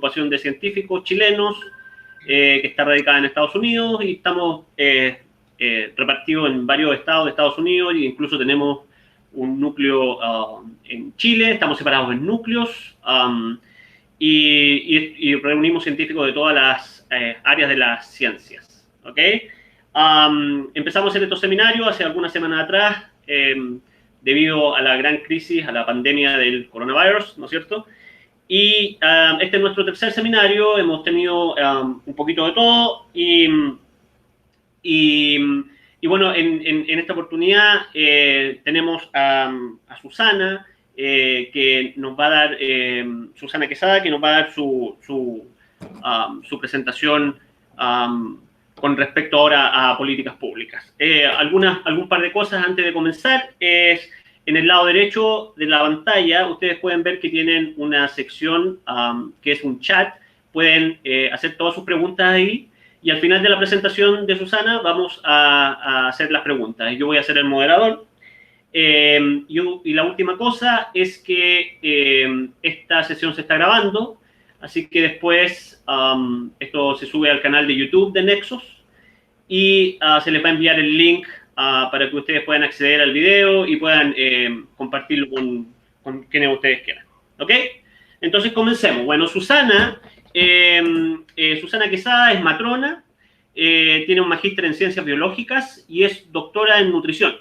agrupación de científicos chilenos que está radicada en Estados Unidos y estamos repartidos en varios estados de Estados Unidos e incluso tenemos un núcleo en Chile, estamos separados en núcleos y reunimos científicos de todas las áreas de las ciencias. ¿Ok? Empezamos a hacer estos seminarios hace algunas semanas atrás debido a la gran crisis, a la pandemia del coronavirus, ¿no es cierto? Y este es nuestro tercer seminario, hemos tenido un poquito de todo y bueno, en esta oportunidad tenemos a Susana, que nos va a dar, Susana Quesada, que nos va a dar su presentación con respecto ahora a políticas públicas. Algún par de cosas antes de comenzar es, en el lado derecho de la pantalla, ustedes pueden ver que tienen una sección que es un chat, pueden hacer todas sus preguntas ahí, y al final de la presentación de Susana vamos a hacer las preguntas. Yo voy a ser el moderador. Y la última cosa es que esta sesión se está grabando, así que después esto se sube al canal de YouTube de Nexos y se les va a enviar el link para que ustedes puedan acceder al video y puedan compartirlo con quienes ustedes quieran. ¿Ok? Entonces comencemos. Bueno, Susana Quesada es matrona, tiene un magíster en ciencias biológicas y es doctora en nutrición.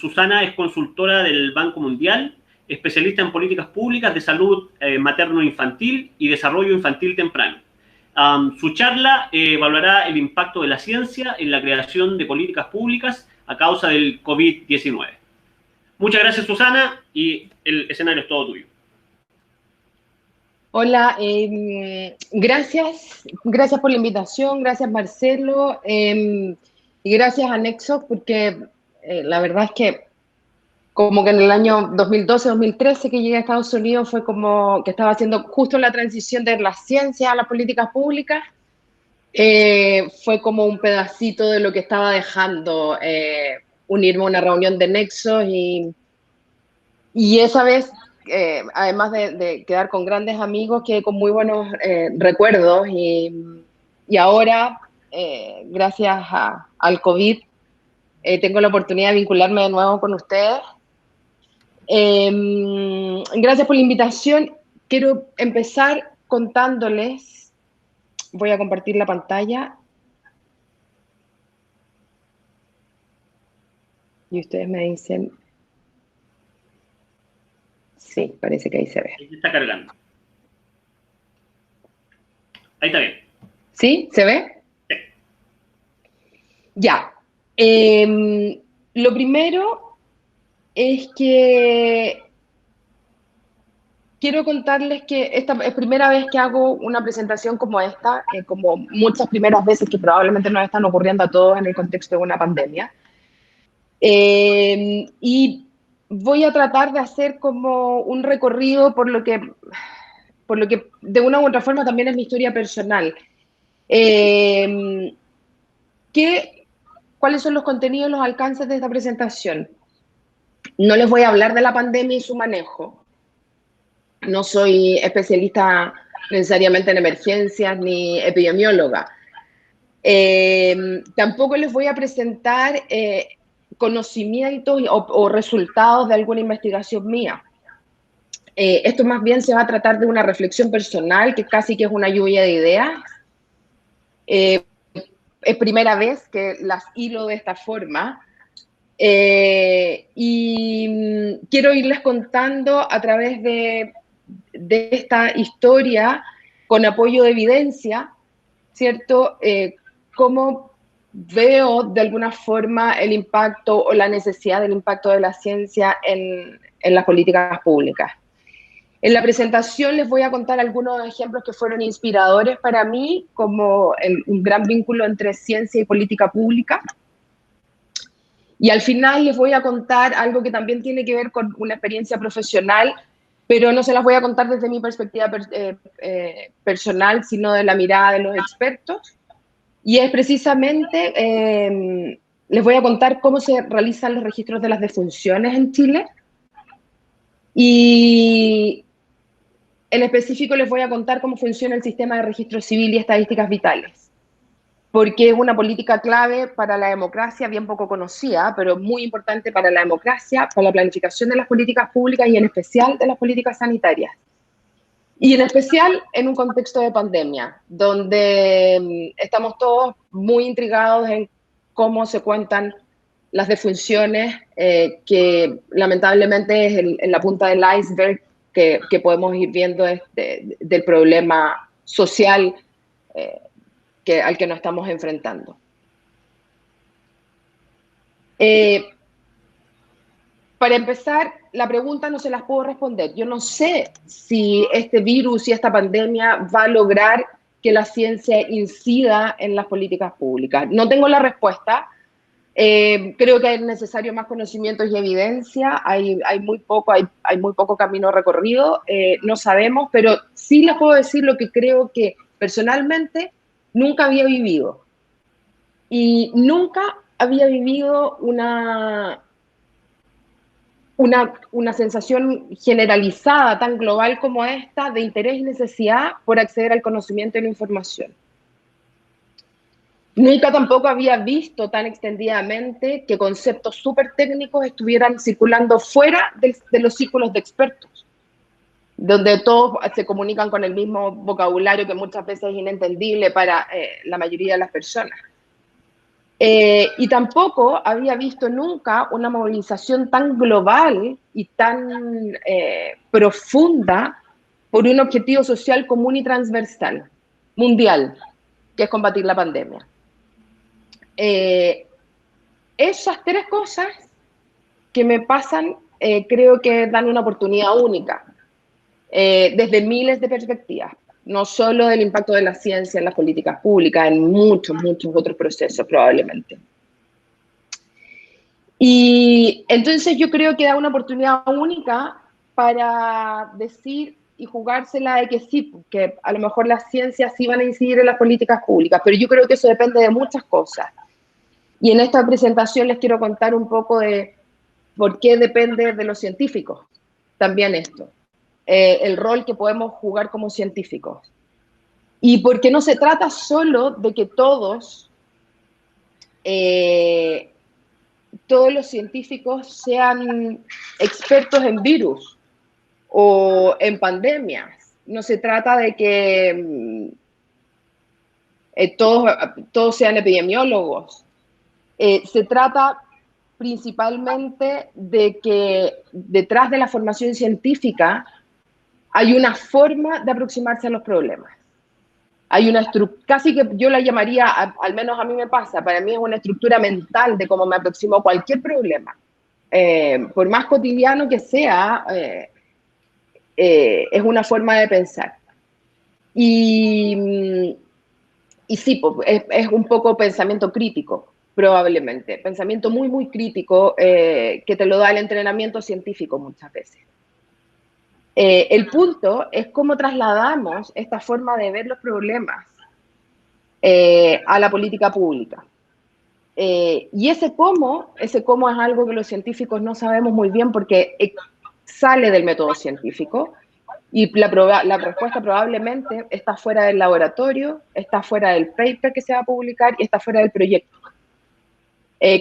Susana es consultora del Banco Mundial, especialista en políticas públicas de salud materno-infantil y desarrollo infantil temprano. Su charla evaluará el impacto de la ciencia en la creación de políticas públicas a causa del COVID-19. Muchas gracias, Susana, y el escenario es todo tuyo. Hola, gracias por la invitación, gracias Marcelo, y gracias a Nexos, porque la verdad es que como que en el año 2012-2013 que llegué a Estados Unidos fue como que estaba haciendo justo la transición de la ciencia a las políticas públicas, fue como un pedacito de lo que estaba dejando unirme a una reunión de Nexos y esa vez, además de quedar con grandes amigos, quedé con muy buenos recuerdos y ahora, gracias al COVID, tengo la oportunidad de vincularme de nuevo con ustedes. Gracias por la invitación. Quiero empezar contándoles, voy a compartir la pantalla y ustedes me dicen. Sí, parece que ahí se ve. Ahí se está cargando. Ahí está bien. ¿Sí? ¿Se ve? Sí. Ya. Lo primero es que quiero contarles que esta es primera vez que hago una presentación como esta, como muchas primeras veces que probablemente nos están ocurriendo a todos en el contexto de una pandemia. Y voy a tratar de hacer como un recorrido por lo que de una u otra forma también es mi historia personal. ¿Cuáles son los contenidos, los alcances de esta presentación? No les voy a hablar de la pandemia y su manejo. No soy especialista necesariamente en emergencias ni epidemióloga. Tampoco les voy a presentar conocimientos o resultados de alguna investigación mía. Esto más bien se va a tratar de una reflexión personal, que casi que es una lluvia de ideas. Es primera vez que las hilo de esta forma. Y quiero irles contando a través de esta historia, con apoyo de evidencia, ¿cierto? Cómo veo de alguna forma el impacto o la necesidad del impacto de la ciencia en las políticas públicas. En la presentación les voy a contar algunos ejemplos que fueron inspiradores para mí, como un gran vínculo entre ciencia y política pública. Y al final les voy a contar algo que también tiene que ver con una experiencia profesional, pero no se las voy a contar desde mi perspectiva personal, sino de la mirada de los expertos. Y es precisamente, les voy a contar cómo se realizan los registros de las defunciones en Chile. Y en específico les voy a contar cómo funciona el sistema de registro civil y estadísticas vitales, porque es una política clave para la democracia, bien poco conocida, pero muy importante para la democracia, para la planificación de las políticas públicas y en especial de las políticas sanitarias. Y en especial en un contexto de pandemia, donde estamos todos muy intrigados en cómo se cuentan las defunciones, que lamentablemente es en la punta del iceberg que podemos ir viendo del problema social al que nos estamos enfrentando. Para empezar, la pregunta no se las puedo responder. Yo no sé si este virus y esta pandemia va a lograr que la ciencia incida en las políticas públicas. No tengo la respuesta. Creo que es necesario más conocimientos y evidencia. Hay muy poco camino recorrido. No sabemos, pero sí les puedo decir lo que creo que personalmente nunca había vivido. Y nunca había vivido una sensación generalizada, tan global como esta, de interés y necesidad por acceder al conocimiento y la información. Nunca tampoco había visto tan extendidamente que conceptos súper técnicos estuvieran circulando fuera de los círculos de expertos, donde todos se comunican con el mismo vocabulario que muchas veces es inentendible para la mayoría de las personas. Y tampoco había visto nunca una movilización tan global y tan profunda por un objetivo social común y transversal, mundial, que es combatir la pandemia. Esas tres cosas que me pasan, creo que dan una oportunidad única, desde miles de perspectivas, no solo del impacto de la ciencia en las políticas públicas, en muchos otros procesos probablemente. Y entonces yo creo que da una oportunidad única para decir y jugársela de que sí, que a lo mejor las ciencias sí van a incidir en las políticas públicas, pero yo creo que eso depende de muchas cosas. Y en esta presentación les quiero contar un poco de por qué depende de los científicos, también esto, el rol que podemos jugar como científicos. Y porque no se trata solo de que todos los científicos sean expertos en virus o en pandemias. No se trata de que todos sean epidemiólogos. Se trata principalmente de que detrás de la formación científica hay una forma de aproximarse a los problemas. Hay una estructura, casi que yo la llamaría, al menos a mí me pasa, para mí es una estructura mental de cómo me aproximo a cualquier problema. Por más cotidiano que sea, es una forma de pensar. Y sí, es un poco pensamiento crítico, probablemente. Pensamiento muy crítico que te lo da el entrenamiento científico muchas veces. El punto es cómo trasladamos esta forma de ver los problemas a la política pública. Y ese cómo es algo que los científicos no sabemos muy bien porque sale del método científico y la respuesta probablemente está fuera del laboratorio, está fuera del paper que se va a publicar y está fuera del proyecto.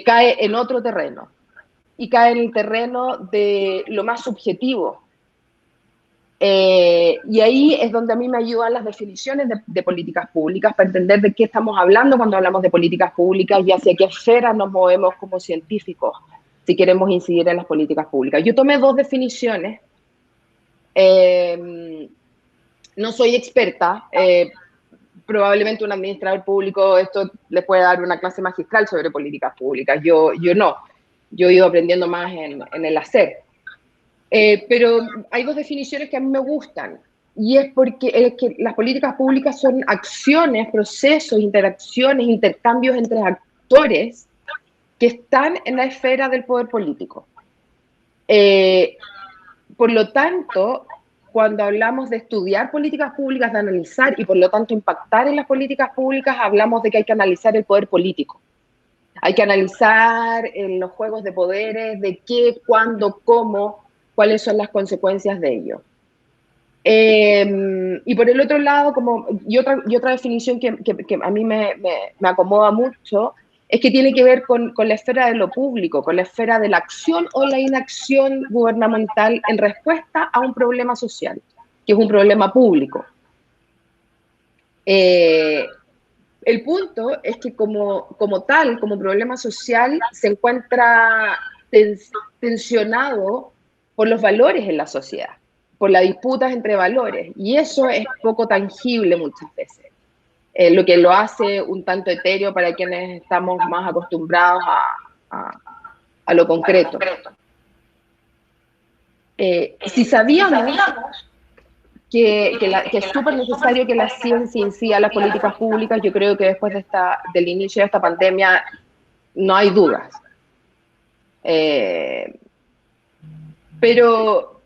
Cae en otro terreno y cae en el terreno de lo más subjetivo. Y ahí es donde a mí me ayudan las definiciones de políticas públicas para entender de qué estamos hablando cuando hablamos de políticas públicas y hacia qué esferas nos movemos como científicos si queremos incidir en las políticas públicas. Yo tomé dos definiciones. No soy experta. Probablemente un administrador público esto le puede dar una clase magistral sobre políticas públicas. Yo no. Yo he ido aprendiendo más en el hacer. Pero hay dos definiciones que a mí me gustan, y es porque las políticas públicas son acciones, procesos, interacciones, intercambios entre actores que están en la esfera del poder político. Por lo tanto, cuando hablamos de estudiar políticas públicas, de analizar y por lo tanto impactar en las políticas públicas, hablamos de que hay que analizar el poder político. Hay que analizar los juegos de poderes, de qué, cuándo, cómo, cuáles son las consecuencias de ello. Y por el otro lado, y otra definición que a mí me acomoda mucho, es que tiene que ver con la esfera de lo público, con la esfera de la acción o la inacción gubernamental en respuesta a un problema social, que es un problema público. El punto es que como problema social, se encuentra tensionado por los valores en la sociedad, por las disputas entre valores, y eso es poco tangible muchas veces, lo que lo hace un tanto etéreo para quienes estamos más acostumbrados a lo concreto. Si sabíamos que es súper necesario que la ciencia incida a las políticas públicas, yo creo que después del inicio de esta pandemia no hay dudas. Pero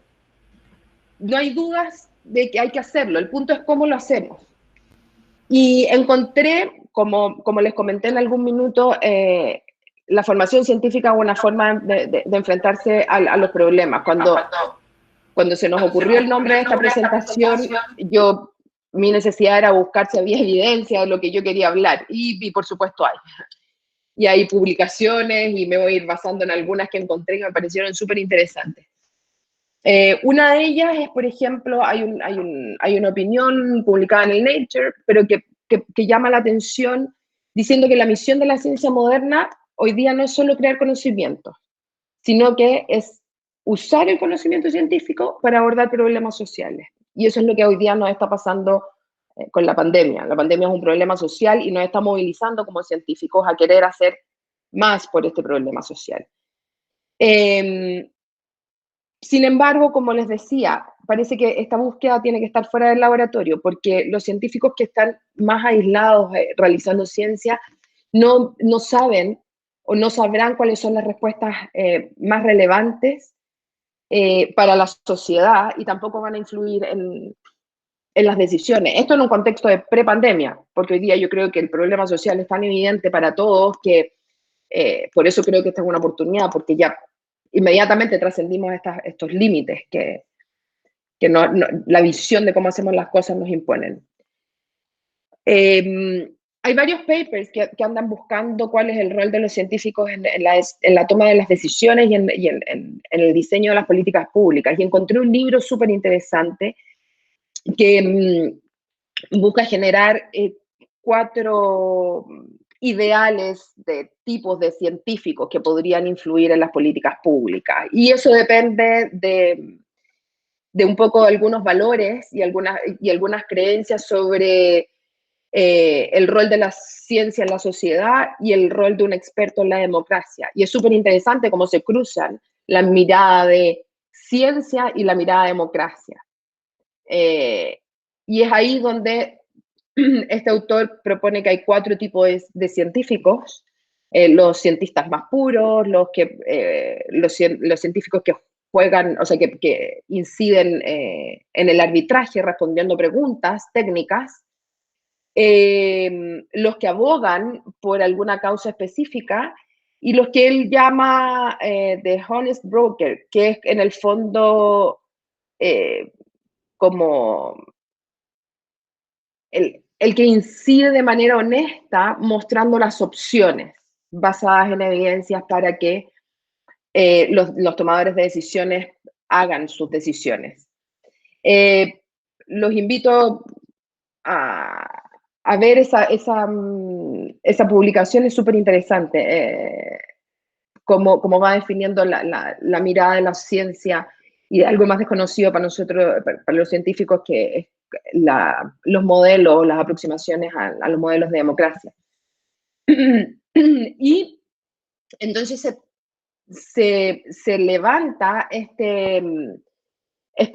no hay dudas de que hay que hacerlo, el punto es cómo lo hacemos. Y encontré, como les comenté en algún minuto, la formación científica es una forma de enfrentarse a los problemas. Cuando se nos ocurrió el nombre de esta presentación, mi necesidad era buscar si había evidencia de lo que yo quería hablar, y por supuesto hay. Y hay publicaciones, y me voy a ir basando en algunas que encontré que me parecieron súper interesantes. Una de ellas es, por ejemplo, hay una opinión publicada en el Nature, pero que llama la atención, diciendo que la misión de la ciencia moderna hoy día no es solo crear conocimiento, sino que es usar el conocimiento científico para abordar problemas sociales. Y eso es lo que hoy día nos está pasando con la pandemia. La pandemia es un problema social y nos está movilizando como científicos a querer hacer más por este problema social. Sin embargo, como les decía, parece que esta búsqueda tiene que estar fuera del laboratorio, porque los científicos que están más aislados realizando ciencia no saben o no sabrán cuáles son las respuestas más relevantes para la sociedad, y tampoco van a influir en las decisiones. Esto en un contexto de prepandemia, porque hoy día yo creo que el problema social es tan evidente para todos que por eso creo que esta es una oportunidad, porque ya inmediatamente trascendimos estos límites que la visión de cómo hacemos las cosas nos imponen. Hay varios papers que andan buscando cuál es el rol de los científicos en la toma de las decisiones y en el diseño de las políticas públicas. Y encontré un libro súper interesante que busca generar 4 ideales de tipos de científicos que podrían influir en las políticas públicas. Y eso depende de un poco algunos valores y algunas creencias sobre el rol de la ciencia en la sociedad y el rol de un experto en la democracia. Y es súper interesante cómo se cruzan la mirada de ciencia y la mirada de democracia. Y es ahí donde este autor propone que hay 4 tipos de científicos: los cientistas más puros, los científicos que juegan, o sea, que inciden en el arbitraje respondiendo preguntas técnicas, los que abogan por alguna causa específica, y los que él llama the honest broker, que es en el fondo como el que incide de manera honesta, mostrando las opciones basadas en evidencias para que los tomadores de decisiones hagan sus decisiones. Los invito a ver esa publicación, es súper interesante, cómo va definiendo la mirada de la ciencia y de algo más desconocido para nosotros, para los científicos, que es los modelos, las aproximaciones a los modelos de democracia. Y entonces se levanta este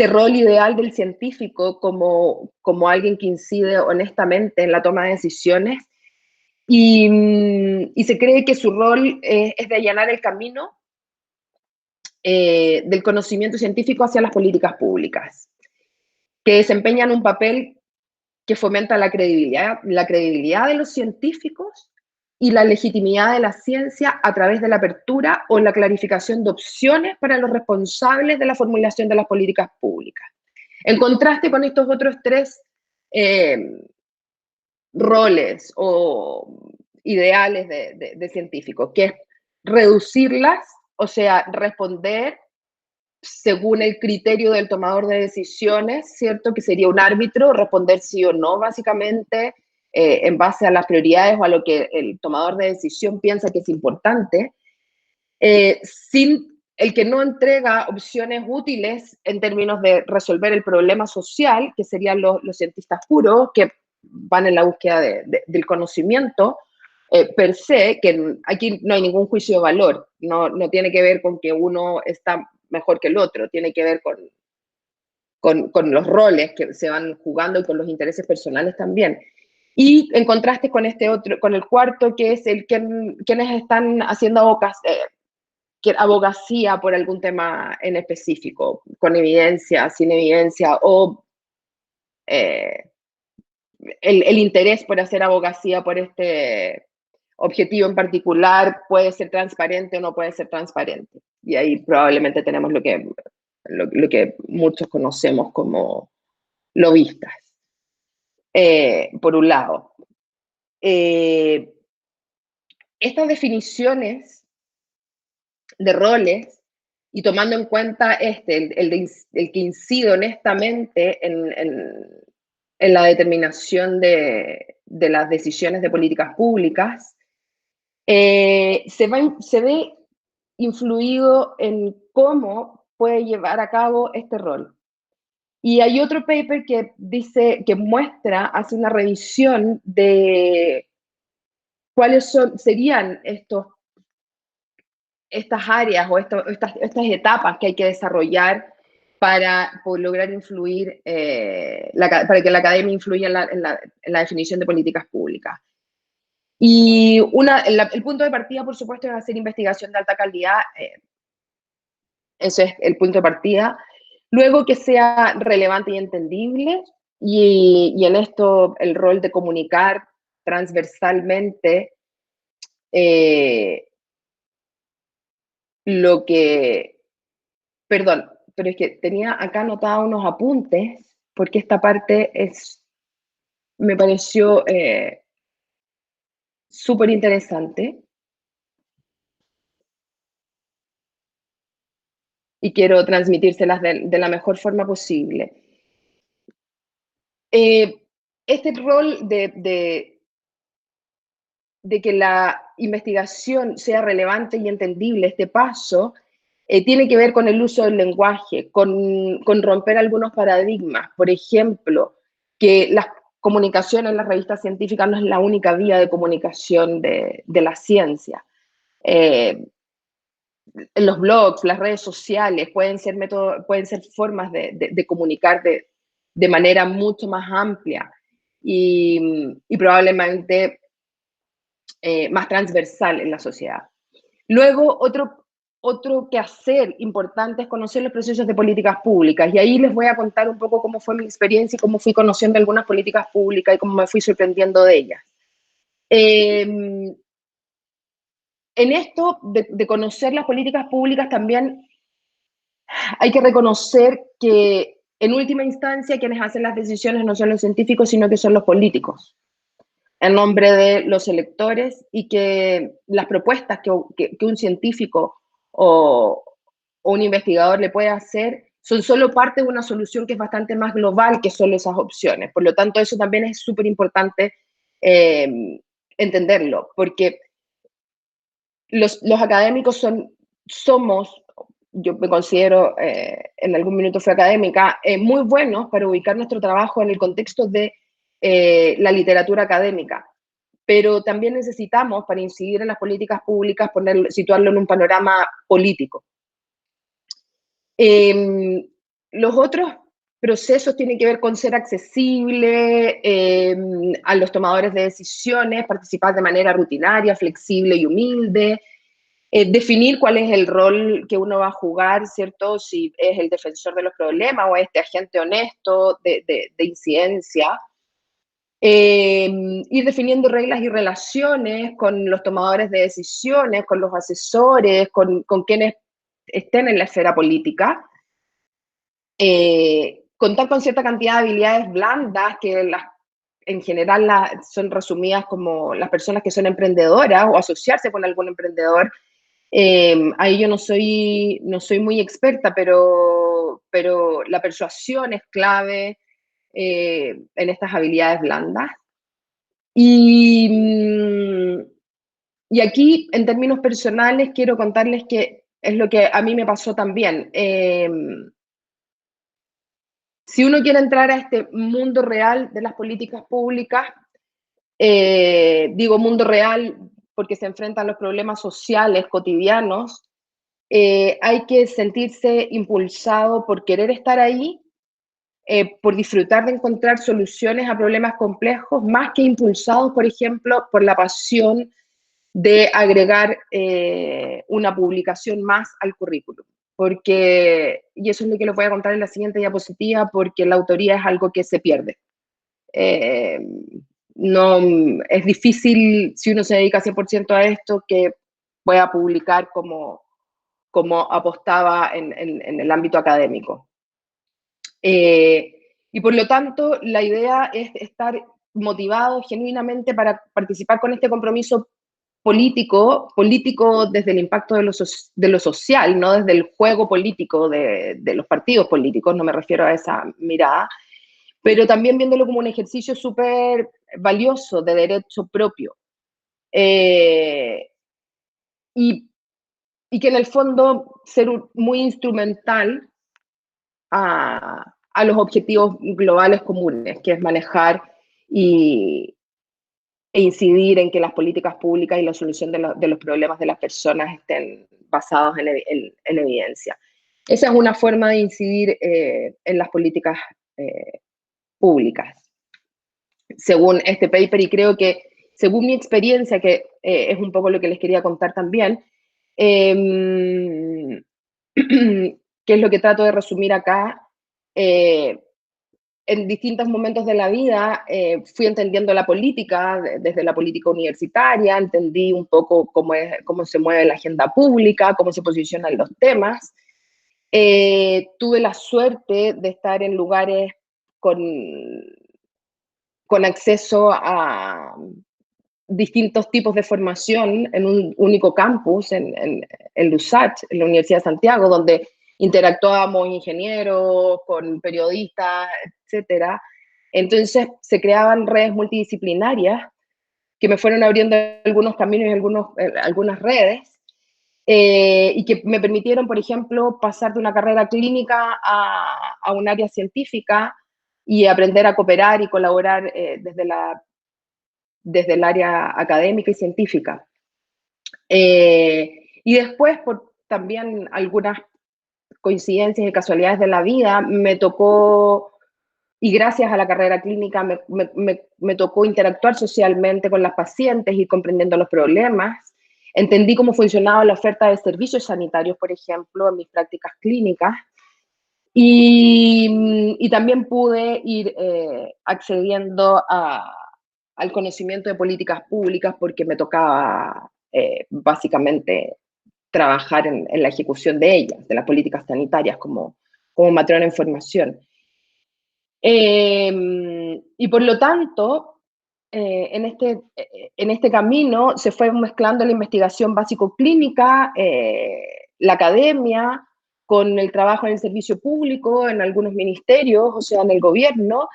rol ideal del científico como alguien que incide honestamente en la toma de decisiones, y se cree que su rol es de allanar el camino del conocimiento científico hacia las políticas públicas, que desempeñan un papel que fomenta la credibilidad de los científicos y la legitimidad de la ciencia a través de la apertura o la clarificación de opciones para los responsables de la formulación de las políticas públicas. En contraste con estos otros tres roles o ideales de científicos, que es reducirlas, o sea, responder según el criterio del tomador de decisiones, ¿cierto? Que sería un árbitro, responder sí o no, básicamente, en base a las prioridades o a lo que el tomador de decisión piensa que es importante, sin el que no entrega opciones útiles en términos de resolver el problema social, que serían los cientistas puros, que van en la búsqueda del conocimiento, per se, que aquí no hay ningún juicio de valor, no tiene que ver con que uno está mejor que el otro, tiene que ver con los roles que se van jugando y con los intereses personales también. Y en contraste con este otro, con el cuarto, que es quienes están haciendo abogacía por algún tema en específico, con evidencia, sin evidencia, o el interés por hacer abogacía por este objetivo en particular puede ser transparente o no puede ser transparente. Y ahí probablemente tenemos lo que muchos conocemos como lobistas, por un lado. Estas definiciones de roles, y tomando en cuenta el que incide honestamente en la determinación de las decisiones de políticas públicas, se ve influido en cómo puede llevar a cabo este rol. Y hay otro paper que hace una revisión de cuáles serían estas áreas o estas etapas que hay que desarrollar para lograr influir, para que la academia influya en la definición de políticas públicas. Y el punto de partida, por supuesto, es hacer investigación de alta calidad. Eso es el punto de partida. Luego, que sea relevante y entendible. Y en esto el rol de comunicar transversalmente Perdón, pero es que tenía acá anotados unos apuntes, porque esta parte me pareció súper interesante y quiero transmitírselas de la mejor forma posible. Este rol de que la investigación sea relevante y entendible, este paso, tiene que ver con el uso del lenguaje, con romper algunos paradigmas. Por ejemplo, que las comunicaciones en las revistas científicas no es la única vía de comunicación de la ciencia. En los blogs, las redes sociales, pueden ser formas de comunicar de manera mucho más amplia y probablemente más transversal en la sociedad. Luego, otro quehacer importante es conocer los procesos de políticas públicas, y ahí les voy a contar un poco cómo fue mi experiencia y cómo fui conociendo algunas políticas públicas y cómo me fui sorprendiendo de ellas. En esto de conocer las políticas públicas también hay que reconocer que en última instancia quienes hacen las decisiones no son los científicos, sino que son los políticos, en nombre de los electores, y que las propuestas que un científico o un investigador le puede hacer son solo parte de una solución que es bastante más global que solo esas opciones. Por lo tanto, eso también es súper importante entenderlo, porque los académicos somos, yo me considero, en algún minuto fui académica, muy buenos para ubicar nuestro trabajo en el contexto de la literatura académica, pero también necesitamos, para incidir en las políticas públicas, situarlo en un panorama político. Los otros procesos tienen que ver con ser accesible a los tomadores de decisiones, participar de manera rutinaria, flexible y humilde, definir cuál es el rol que uno va a jugar, ¿cierto? Si es el defensor de los problemas o este agente honesto de incidencia. Ir definiendo reglas y relaciones con los tomadores de decisiones, con los asesores, con quienes estén en la esfera política. contar con cierta cantidad de habilidades blandas que en general son resumidas como las personas que son emprendedoras o asociarse con algún emprendedor. Ahí yo no soy muy experta, pero la persuasión es clave en estas habilidades blandas. Y aquí, en términos personales, quiero contarles que es lo que a mí me pasó también. Si uno quiere entrar a este mundo real de las políticas públicas, digo mundo real porque se enfrentan los problemas sociales cotidianos, hay que sentirse impulsado por querer estar ahí, por disfrutar de encontrar soluciones a problemas complejos, más que impulsados, por ejemplo, por la pasión de agregar una publicación más al currículum. Y eso es lo que les voy a contar en la siguiente diapositiva, porque la autoría es algo que se pierde. No, es difícil, si uno se dedica 100% a esto, que pueda publicar como apostaba en el ámbito académico. Y por lo tanto, la idea es estar motivado genuinamente para participar con este compromiso político desde el impacto de lo social, no desde el juego político de los partidos políticos, no me refiero a esa mirada, pero también viéndolo como un ejercicio súper valioso de derecho propio. Y que en el fondo ser muy instrumental a los objetivos globales comunes, que es manejar e incidir en que las políticas públicas y la solución de los problemas de las personas estén basados en evidencia. Esa es una forma de incidir en las políticas públicas, según este paper, y creo que, según mi experiencia, que es un poco lo que les quería contar también, que es lo que trato de resumir acá, en distintos momentos de la vida fui entendiendo la política, desde la política universitaria, entendí un poco cómo se mueve la agenda pública, cómo se posicionan los temas. Tuve la suerte de estar en lugares con acceso a distintos tipos de formación en un único campus, en LUSACH, en la Universidad de Santiago, donde interactuábamos ingenieros, con periodistas, etcétera. Entonces se creaban redes multidisciplinarias que me fueron abriendo algunos caminos y algunas redes, y que me permitieron, por ejemplo, pasar de una carrera clínica a un área científica y aprender a cooperar y colaborar desde el área académica y científica. Y después, por también algunas coincidencias y casualidades de la vida, me tocó, y gracias a la carrera clínica, me tocó interactuar socialmente con las pacientes y comprendiendo los problemas. Entendí cómo funcionaba la oferta de servicios sanitarios, por ejemplo, en mis prácticas clínicas. Y también pude ir accediendo al conocimiento de políticas públicas porque me tocaba básicamente trabajar en la ejecución de ellas, de las políticas sanitarias como matrona en formación. Y por lo tanto, en este camino se fue mezclando la investigación básico-clínica, la academia, con el trabajo en el servicio público, en algunos ministerios, o sea, en el gobierno,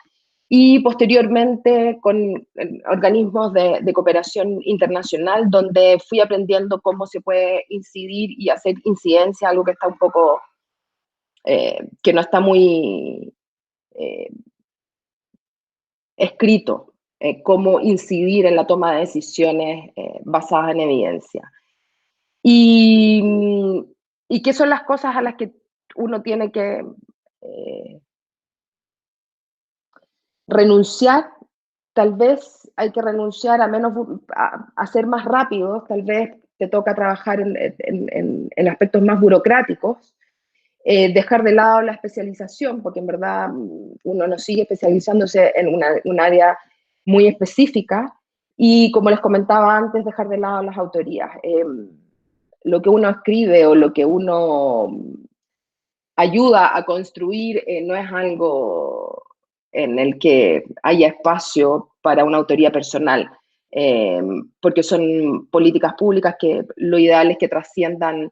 y posteriormente con organismos de cooperación internacional, donde fui aprendiendo cómo se puede incidir y hacer incidencia, algo que está un poco, que no está muy escrito, cómo incidir en la toma de decisiones basadas en evidencia. Y qué son las cosas a las que uno tiene que renunciar. Tal vez hay que renunciar a ser más rápido, tal vez te toca trabajar en aspectos más burocráticos, dejar de lado la especialización, porque en verdad uno no sigue especializándose en un área muy específica, y como les comentaba antes, dejar de lado las autorías. Lo que uno escribe o lo que uno ayuda a construir, no es algo en el que haya espacio para una autoría personal, porque son políticas públicas que lo ideal es que trasciendan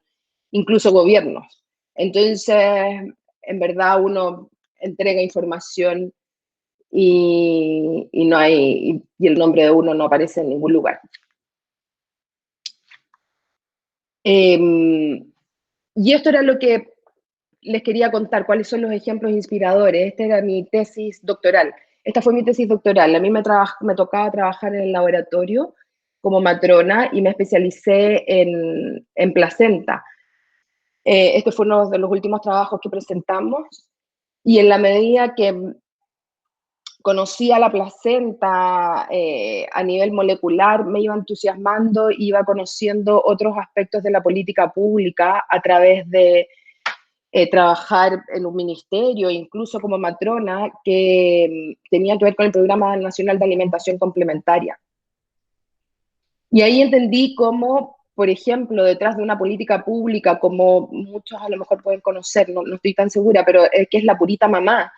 incluso gobiernos. Entonces, en verdad uno entrega información y no hay, y el nombre de uno no aparece en ningún lugar. Y esto era lo que les quería contar, cuáles son los ejemplos inspiradores. Esta era mi tesis doctoral. Esta fue mi tesis doctoral. A mí me tocaba trabajar en el laboratorio como matrona y me especialicé en placenta. Este fue uno de los últimos trabajos que presentamos y en la medida que conocía la placenta a nivel molecular, me iba entusiasmando, iba conociendo otros aspectos de la política pública a través de trabajar en un ministerio, incluso como matrona, que tenía que ver con el Programa Nacional de Alimentación Complementaria. Y ahí entendí cómo, por ejemplo, detrás de una política pública, como muchos a lo mejor pueden conocer, no estoy tan segura, pero que es la Purita Mamá,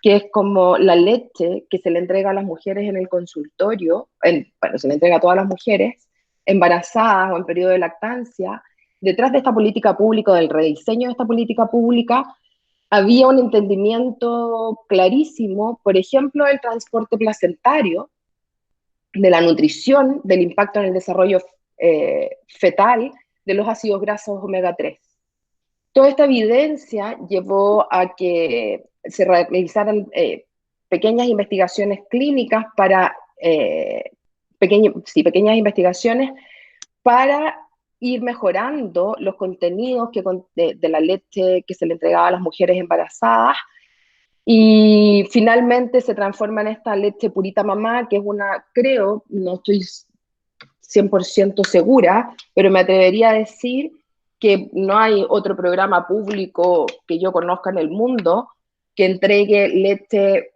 que es como la leche que se le entrega a las mujeres en el consultorio, bueno, se le entrega a todas las mujeres embarazadas o en periodo de lactancia. Detrás de esta política pública, del rediseño de esta política pública, había un entendimiento clarísimo, por ejemplo, del transporte placentario, de la nutrición, del impacto en el desarrollo fetal de los ácidos grasos omega 3. Toda esta evidencia llevó a que se realizaran pequeñas investigaciones clínicas para, pequeñas investigaciones para ir mejorando los contenidos de la leche que se le entregaba a las mujeres embarazadas y finalmente se transforma en esta leche Purita Mamá, que es una, creo, no estoy 100% segura, pero me atrevería a decir que no hay otro programa público que yo conozca en el mundo que entregue leche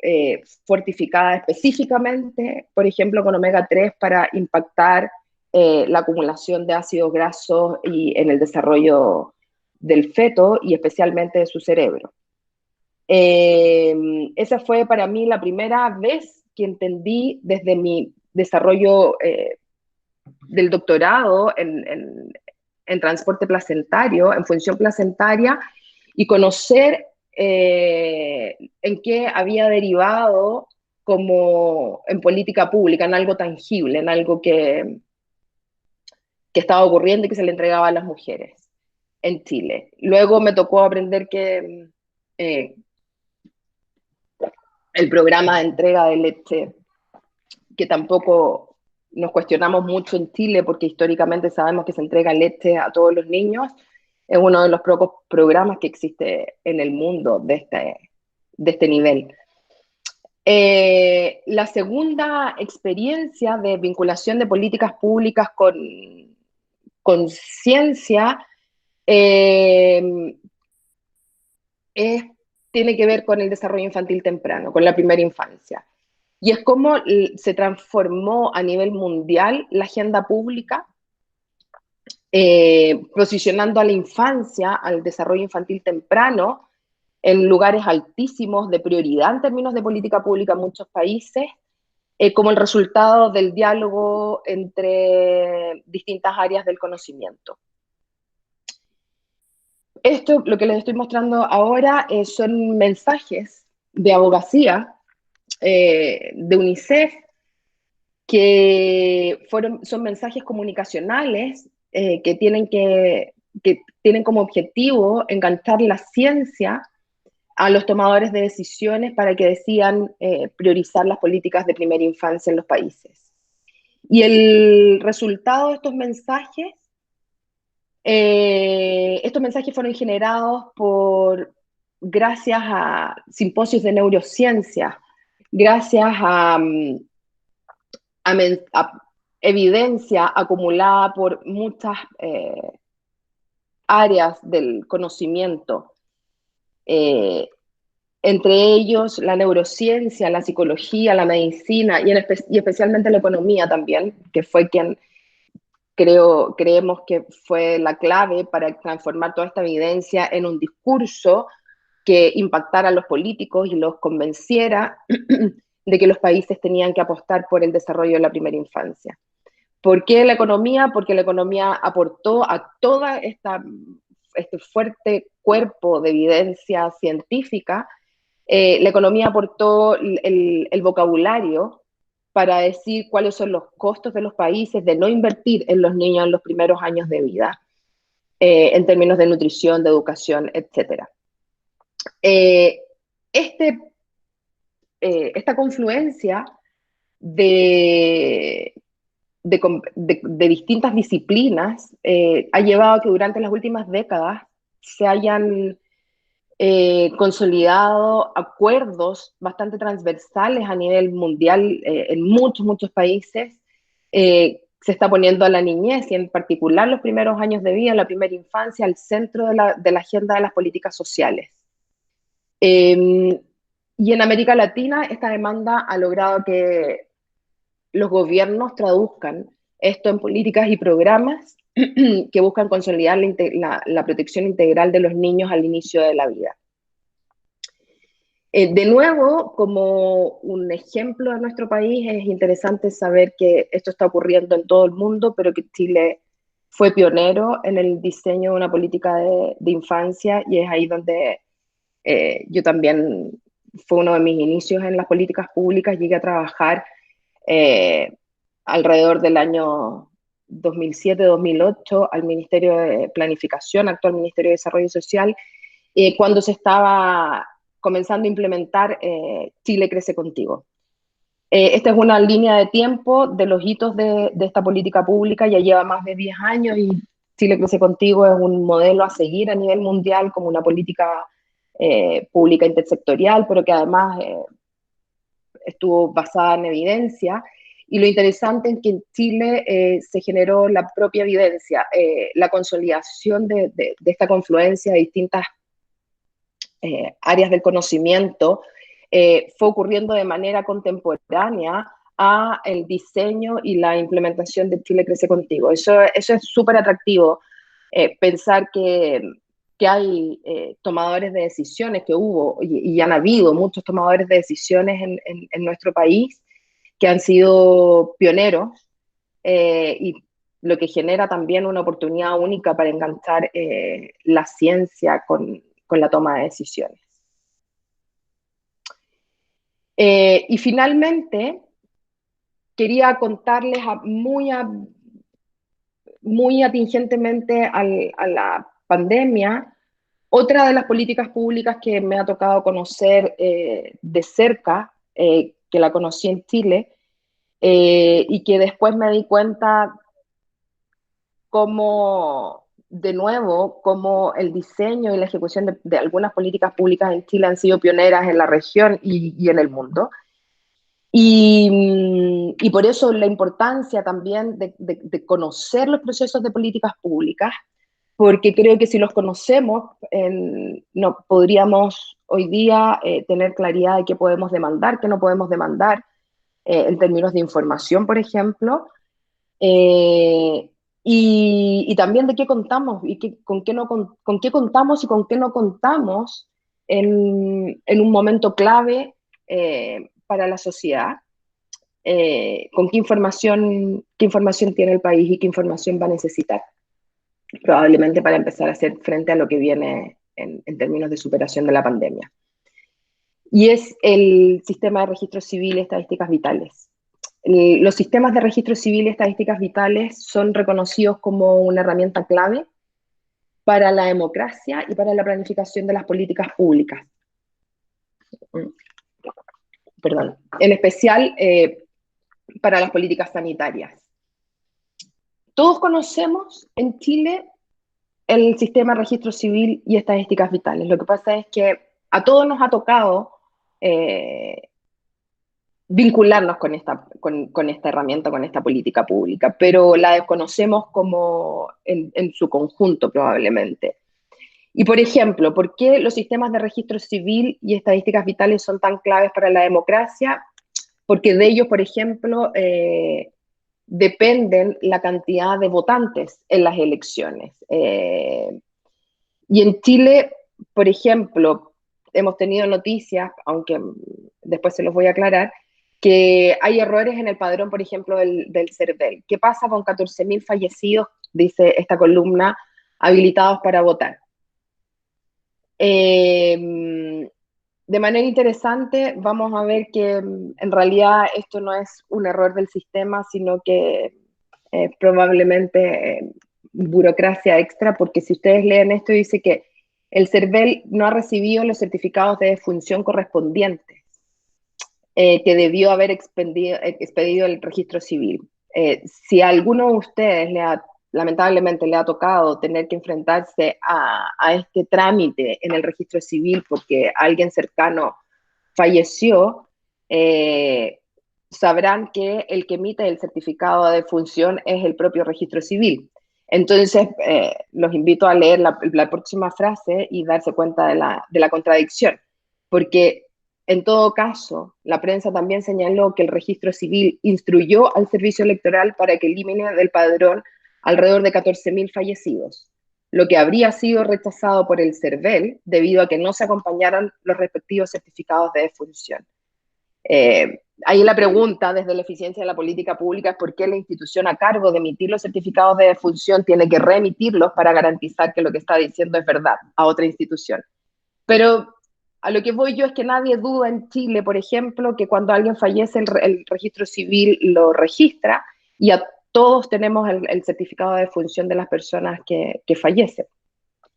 fortificada específicamente, por ejemplo, con omega 3 para impactar la acumulación de ácidos grasos y en el desarrollo del feto y especialmente de su cerebro. Esa fue para mí la primera vez que entendí desde mi desarrollo del doctorado en transporte placentario, en función placentaria, y conocer en qué había derivado como en política pública, en algo tangible, en algo que estaba ocurriendo y que se le entregaba a las mujeres en Chile. Luego me tocó aprender que el programa de entrega de leche, que tampoco nos cuestionamos mucho en Chile, porque históricamente sabemos que se entrega leche a todos los niños, es uno de los pocos programas que existe en el mundo de este nivel. La segunda experiencia de vinculación de políticas públicas con ciencia tiene que ver con el desarrollo infantil temprano, con la primera infancia. Y es cómo se transformó a nivel mundial la agenda pública, posicionando a la infancia, al desarrollo infantil temprano, en lugares altísimos de prioridad en términos de política pública en muchos países, como el resultado del diálogo entre distintas áreas del conocimiento. Esto, lo que les estoy mostrando ahora, son mensajes de abogacía de UNICEF, que son mensajes comunicacionales que tienen como objetivo enganchar la ciencia a los tomadores de decisiones para que decidan priorizar las políticas de primera infancia en los países. Y el resultado de estos mensajes fueron generados gracias a simposios de neurociencia, gracias a evidencia acumulada por muchas áreas del conocimiento, entre ellos la neurociencia, la psicología, la medicina y especialmente la economía también, que fue quien creemos que fue la clave para transformar toda esta evidencia en un discurso que impactara a los políticos y los convenciera de que los países tenían que apostar por el desarrollo de la primera infancia. ¿Por qué la economía? Porque la economía aportó a toda este fuerte cuerpo de evidencia científica. La economía aportó el vocabulario para decir cuáles son los costos de los países de no invertir en los niños en los primeros años de vida, en términos de nutrición, de educación, etc. Esta confluencia de, de distintas disciplinas ha llevado a que durante las últimas décadas se hayan consolidado acuerdos bastante transversales a nivel mundial en muchos países. Se está poniendo a la niñez y en particular los primeros años de vida, la primera infancia, al centro de la agenda de las políticas sociales. Y en América Latina esta demanda ha logrado que los gobiernos traduzcan esto en políticas y programas que buscan consolidar la protección integral de los niños al inicio de la vida. De nuevo, como un ejemplo de nuestro país, es interesante saber que esto está ocurriendo en todo el mundo, pero que Chile fue pionero en el diseño de una política de infancia, y es ahí donde yo también, fue uno de mis inicios en las políticas públicas. Llegué a trabajar alrededor del año 2007-2008 al Ministerio de Planificación, actual Ministerio de Desarrollo Social, cuando se estaba comenzando a implementar Chile Crece Contigo. Esta es una línea de tiempo de los hitos de esta política pública. Ya lleva más de 10 años y Chile Crece Contigo es un modelo a seguir a nivel mundial como una política pública intersectorial, pero que además estuvo basada en evidencia. Y lo interesante es que en Chile se generó la propia evidencia, la consolidación de esta confluencia de distintas áreas del conocimiento fue ocurriendo de manera contemporánea a el diseño y la implementación de Chile Crece Contigo. Eso es súper atractivo, pensar que hay tomadores de decisiones, que hubo y han habido muchos tomadores de decisiones en nuestro país que han sido pioneros, y lo que genera también una oportunidad única para enganchar la ciencia con la toma de decisiones. Y finalmente, quería contarles muy atingentemente a la pandemia, otra de las políticas públicas que me ha tocado conocer de cerca, que la conocí en Chile, y que después me di cuenta cómo, de nuevo, cómo el diseño y la ejecución de algunas políticas públicas en Chile han sido pioneras en la región y en el mundo. Y por eso la importancia también de conocer los procesos de políticas públicas, porque creo que si los conocemos, no podríamos hoy día tener claridad de qué podemos demandar, qué no podemos demandar, en términos de información, por ejemplo, y también de qué contamos y con qué contamos y con qué no contamos en un momento clave para la sociedad. Con qué información tiene el país y qué información va a necesitar, probablemente para empezar a hacer frente a lo que viene en términos de superación de la pandemia. Y es el sistema de registro civil y estadísticas vitales. Los sistemas de registro civil y estadísticas vitales son reconocidos como una herramienta clave para la democracia y para la planificación de las políticas públicas. Perdón. En especial para las políticas sanitarias. Todos conocemos en Chile el sistema de registro civil y estadísticas vitales. Lo que pasa es que a todos nos ha tocado vincularnos con esta herramienta, con esta política pública, pero la desconocemos como en su conjunto probablemente. Y por ejemplo, ¿por qué los sistemas de registro civil y estadísticas vitales son tan claves para la democracia? Porque de ellos, por ejemplo, dependen la cantidad de votantes en las elecciones. Y en Chile, por ejemplo, hemos tenido noticias, aunque después se los voy a aclarar, que hay errores en el padrón, por ejemplo, del CERVEL. ¿Qué pasa con 14.000 fallecidos, dice esta columna, habilitados para votar? De manera interesante, vamos a ver que en realidad esto no es un error del sistema, sino que probablemente burocracia extra, porque si ustedes leen esto, dice que el CERVEL no ha recibido los certificados de defunción correspondientes que debió haber expedido el registro civil. Si a alguno de ustedes lamentablemente le ha tocado tener que enfrentarse a este trámite en el registro civil porque alguien cercano falleció, sabrán que el que emite el certificado de defunción es el propio registro civil. Entonces, los invito a leer la próxima frase y darse cuenta de la contradicción, porque en todo caso, la prensa también señaló que el registro civil instruyó al servicio electoral para que elimine del padrón alrededor de 14.000 fallecidos, lo que habría sido rechazado por el CERVEL debido a que no se acompañaron los respectivos certificados de defunción. Ahí la pregunta desde la eficiencia de la política pública es por qué la institución a cargo de emitir los certificados de defunción tiene que reemitirlos para garantizar que lo que está diciendo es verdad a otra institución. Pero a lo que voy yo es que nadie duda en Chile, por ejemplo, que cuando alguien fallece el registro civil lo registra y a todos tenemos el certificado de defunción de las personas que fallecen,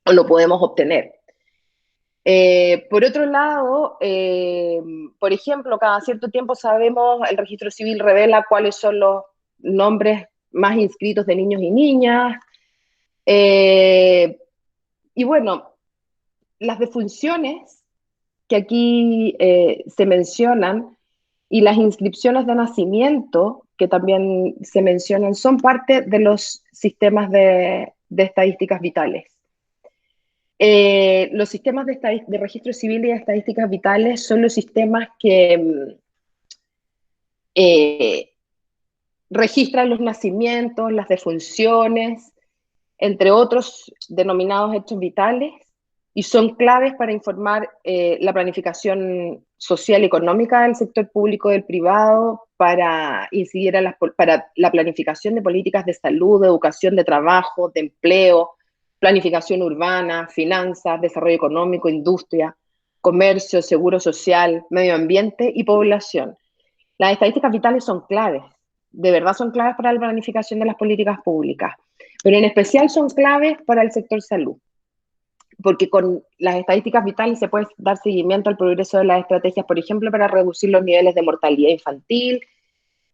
o lo podemos obtener. Por otro lado, por ejemplo, cada cierto tiempo sabemos, el registro civil revela cuáles son los nombres más inscritos de niños y niñas. Y bueno, las defunciones que aquí se mencionan y las inscripciones de nacimiento que también se mencionan son parte de los sistemas de estadísticas vitales. Los sistemas de registro civil y de estadísticas vitales son los sistemas que registran los nacimientos, las defunciones, entre otros denominados hechos vitales, y son claves para informar la planificación social y económica del sector público y del privado, para incidir para la planificación de políticas de salud, de educación, de trabajo, de empleo, planificación urbana, finanzas, desarrollo económico, industria, comercio, seguro social, medio ambiente y población. Las estadísticas vitales son claves, de verdad son claves para la planificación de las políticas públicas, pero en especial son claves para el sector salud, porque con las estadísticas vitales se puede dar seguimiento al progreso de las estrategias, por ejemplo, para reducir los niveles de mortalidad infantil,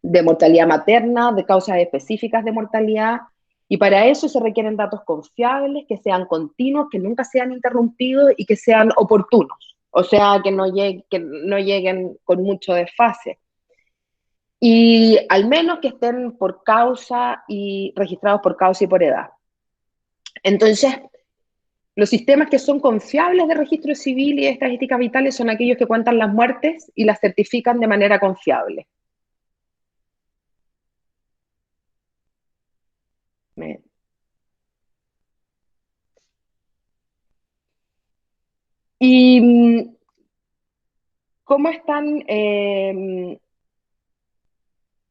de mortalidad materna, de causas específicas de mortalidad, y para eso se requieren datos confiables, que sean continuos, que nunca sean interrumpidos y que sean oportunos, o sea, que no lleguen con mucho desfase. Y al menos que estén por causa y registrados por causa y por edad. Entonces, los sistemas que son confiables de registro civil y de estadísticas vitales son aquellos que cuentan las muertes y las certifican de manera confiable. ¿Y cómo están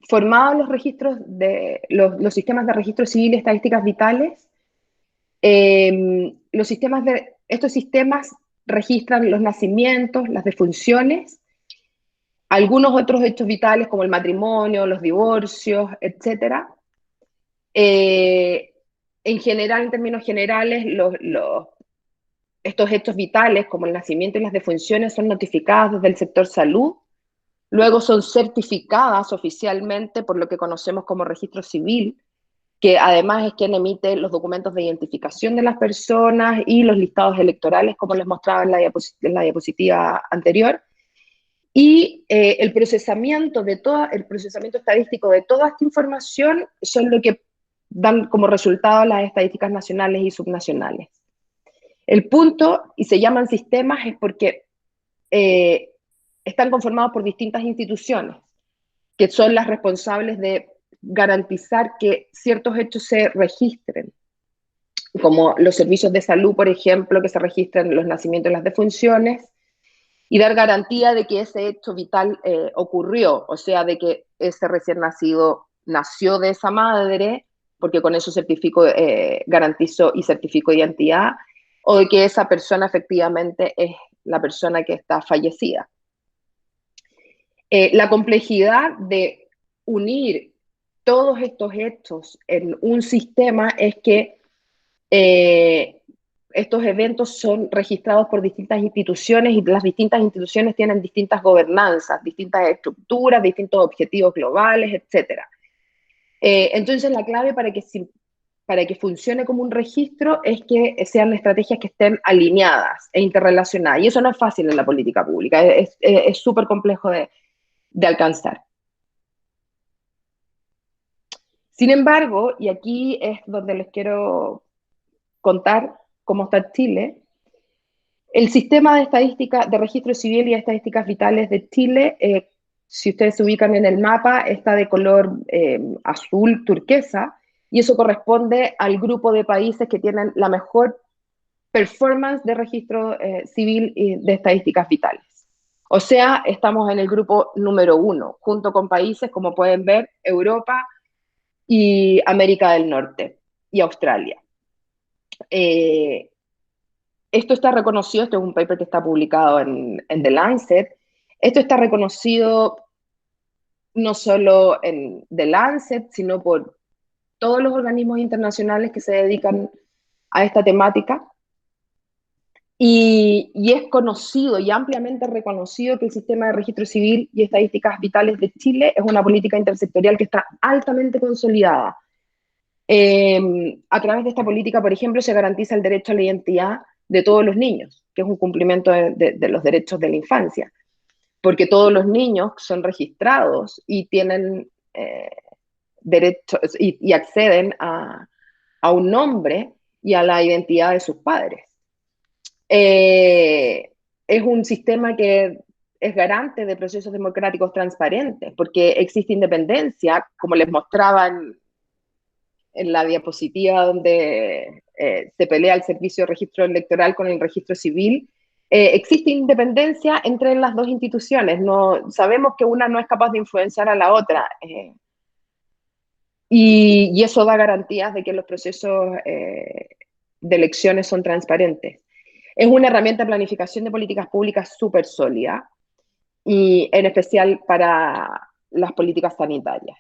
formados los registros de los sistemas de registro civil y estadísticas vitales? Estos sistemas registran los nacimientos, las defunciones, algunos otros hechos vitales como el matrimonio, los divorcios, etc. En general, en términos generales, estos hechos vitales como el nacimiento y las defunciones son notificadas desde el sector salud, luego son certificadas oficialmente por lo que conocemos como registro civil, que además es quien emite los documentos de identificación de las personas y los listados electorales, como les mostraba en la diapositiva anterior. Y el procesamiento estadístico de toda esta información son lo que dan como resultado las estadísticas nacionales y subnacionales. El punto, y se llaman sistemas, es porque están conformados por distintas instituciones, que son las responsables de garantizar que ciertos hechos se registren, como los servicios de salud, por ejemplo, que se registran los nacimientos y las defunciones, y dar garantía de que ese hecho vital ocurrió, o sea, de que ese recién nacido nació de esa madre, porque con eso garantizo y certifico identidad, o de que esa persona efectivamente es la persona que está fallecida. La complejidad de unir todos estos hechos en un sistema es que estos eventos son registrados por distintas instituciones y las distintas instituciones tienen distintas gobernanzas, distintas estructuras, distintos objetivos globales, etc. Entonces la clave para que funcione como un registro es que sean estrategias que estén alineadas e interrelacionadas. Y eso no es fácil en la política pública, es súper complejo de alcanzar. Sin embargo, y aquí es donde les quiero contar cómo está Chile, el sistema de estadística de registro civil y estadísticas vitales de Chile, si ustedes se ubican en el mapa, está de color azul turquesa, y eso corresponde al grupo de países que tienen la mejor performance de registro civil y de estadísticas vitales. O sea, estamos en el grupo número 1, junto con países como pueden ver, Europa y América del Norte y Australia. Esto está reconocido, esto es un paper que está publicado en The Lancet, esto está reconocido no solo en The Lancet, sino por todos los organismos internacionales que se dedican a esta temática. Y es conocido y ampliamente reconocido que el sistema de registro civil y estadísticas vitales de Chile es una política intersectorial que está altamente consolidada. A través de esta política, por ejemplo, se garantiza el derecho a la identidad de todos los niños, que es un cumplimiento de los derechos de la infancia, porque todos los niños son registrados y tienen derechos y acceden a un nombre y a la identidad de sus padres. Es un sistema que es garante de procesos democráticos transparentes, porque existe independencia, como les mostraba en la diapositiva donde se pelea el servicio de registro electoral con el registro civil. Existe independencia entre las dos instituciones. No, sabemos que una no es capaz de influenciar a la otra. Y eso da garantías de que los procesos de elecciones son transparentes. Es una herramienta de planificación de políticas públicas súper sólida, y en especial para las políticas sanitarias.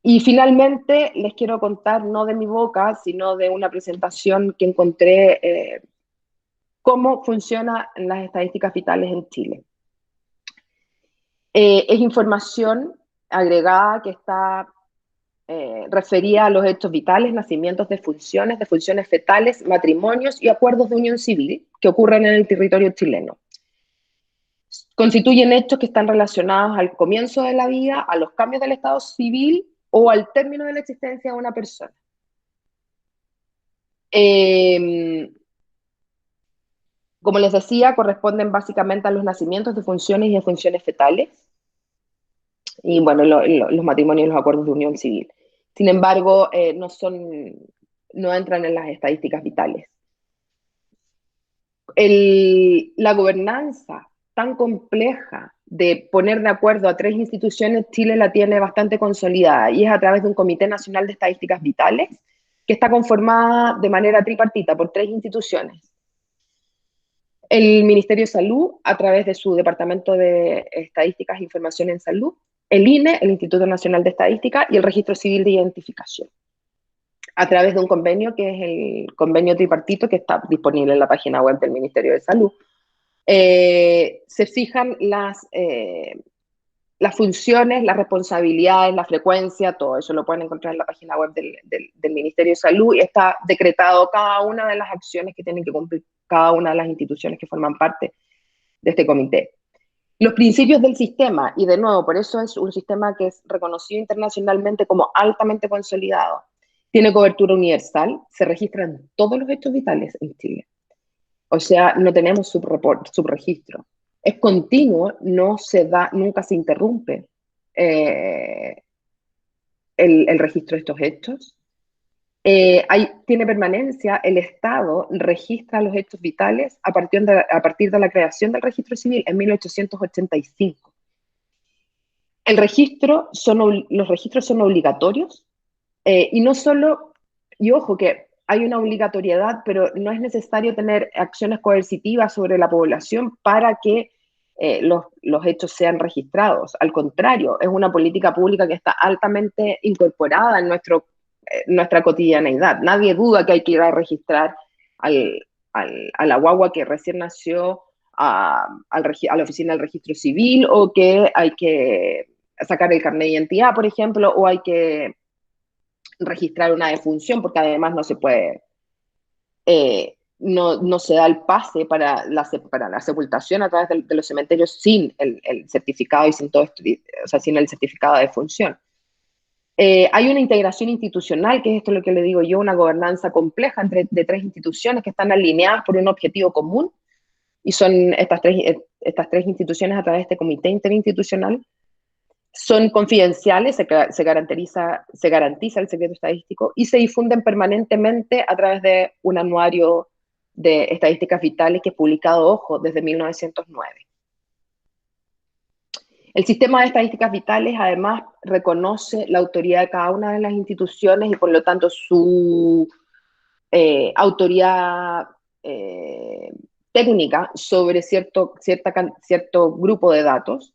Y finalmente les quiero contar, no de mi boca, sino de una presentación que encontré, cómo funcionan las estadísticas vitales en Chile. Es información agregada que está referida a los hechos vitales, nacimientos de funciones fetales, matrimonios y acuerdos de unión civil que ocurren en el territorio chileno. Constituyen hechos que están relacionados al comienzo de la vida, a los cambios del estado civil o al término de la existencia de una persona. Como les decía, corresponden básicamente a los nacimientos de funciones y de funciones fetales, y bueno, los matrimonios y los acuerdos de unión civil. Sin embargo, no entran en las estadísticas vitales. La gobernanza tan compleja de poner de acuerdo a 3 instituciones, Chile la tiene bastante consolidada, y es a través de un Comité Nacional de Estadísticas Vitales, que está conformada de manera tripartita por 3 instituciones. El Ministerio de Salud, a través de su Departamento de Estadísticas e Información en Salud, el INE, el Instituto Nacional de Estadística, y el Registro Civil de Identificación, a través de un convenio que es el convenio tripartito, que está disponible en la página web del Ministerio de Salud. Se fijan las funciones, las responsabilidades, la frecuencia, todo eso lo pueden encontrar en la página web del Ministerio de Salud, y está decretado cada una de las acciones que tienen que cumplir cada una de las instituciones que forman parte de este comité. Los principios del sistema, y de nuevo, por eso es un sistema que es reconocido internacionalmente como altamente consolidado, tiene cobertura universal, se registran todos los hechos vitales en Chile. O sea, no tenemos subregistro. Es continuo, no se da, nunca se interrumpe el registro de estos hechos. Tiene permanencia, el Estado registra los hechos vitales a partir de la creación del registro civil en 1885. Los registros son obligatorios y no solo, y ojo que hay una obligatoriedad, pero no es necesario tener acciones coercitivas sobre la población para que los hechos sean registrados. Al contrario, es una política pública que está altamente incorporada en nuestra cotidianeidad. Nadie duda que hay que ir a registrar a la guagua que recién nació a la oficina del registro civil, o que hay que sacar el carnet de identidad, por ejemplo, o hay que registrar una defunción, porque además no se puede, no se da el pase para la sepultación a través de los cementerios sin el certificado y sin todo esto, o sea, sin el certificado de defunción. Hay una integración institucional, que es esto lo que le digo yo, una gobernanza compleja de tres instituciones que están alineadas por un objetivo común, y son estas tres instituciones a través de este comité interinstitucional. Son confidenciales, se garantiza el secreto estadístico, y se difunden permanentemente a través de un anuario de estadísticas vitales que es publicado, ojo, desde 1909. El sistema de estadísticas vitales además reconoce la autoridad de cada una de las instituciones y por lo tanto su autoridad técnica sobre cierto grupo de datos.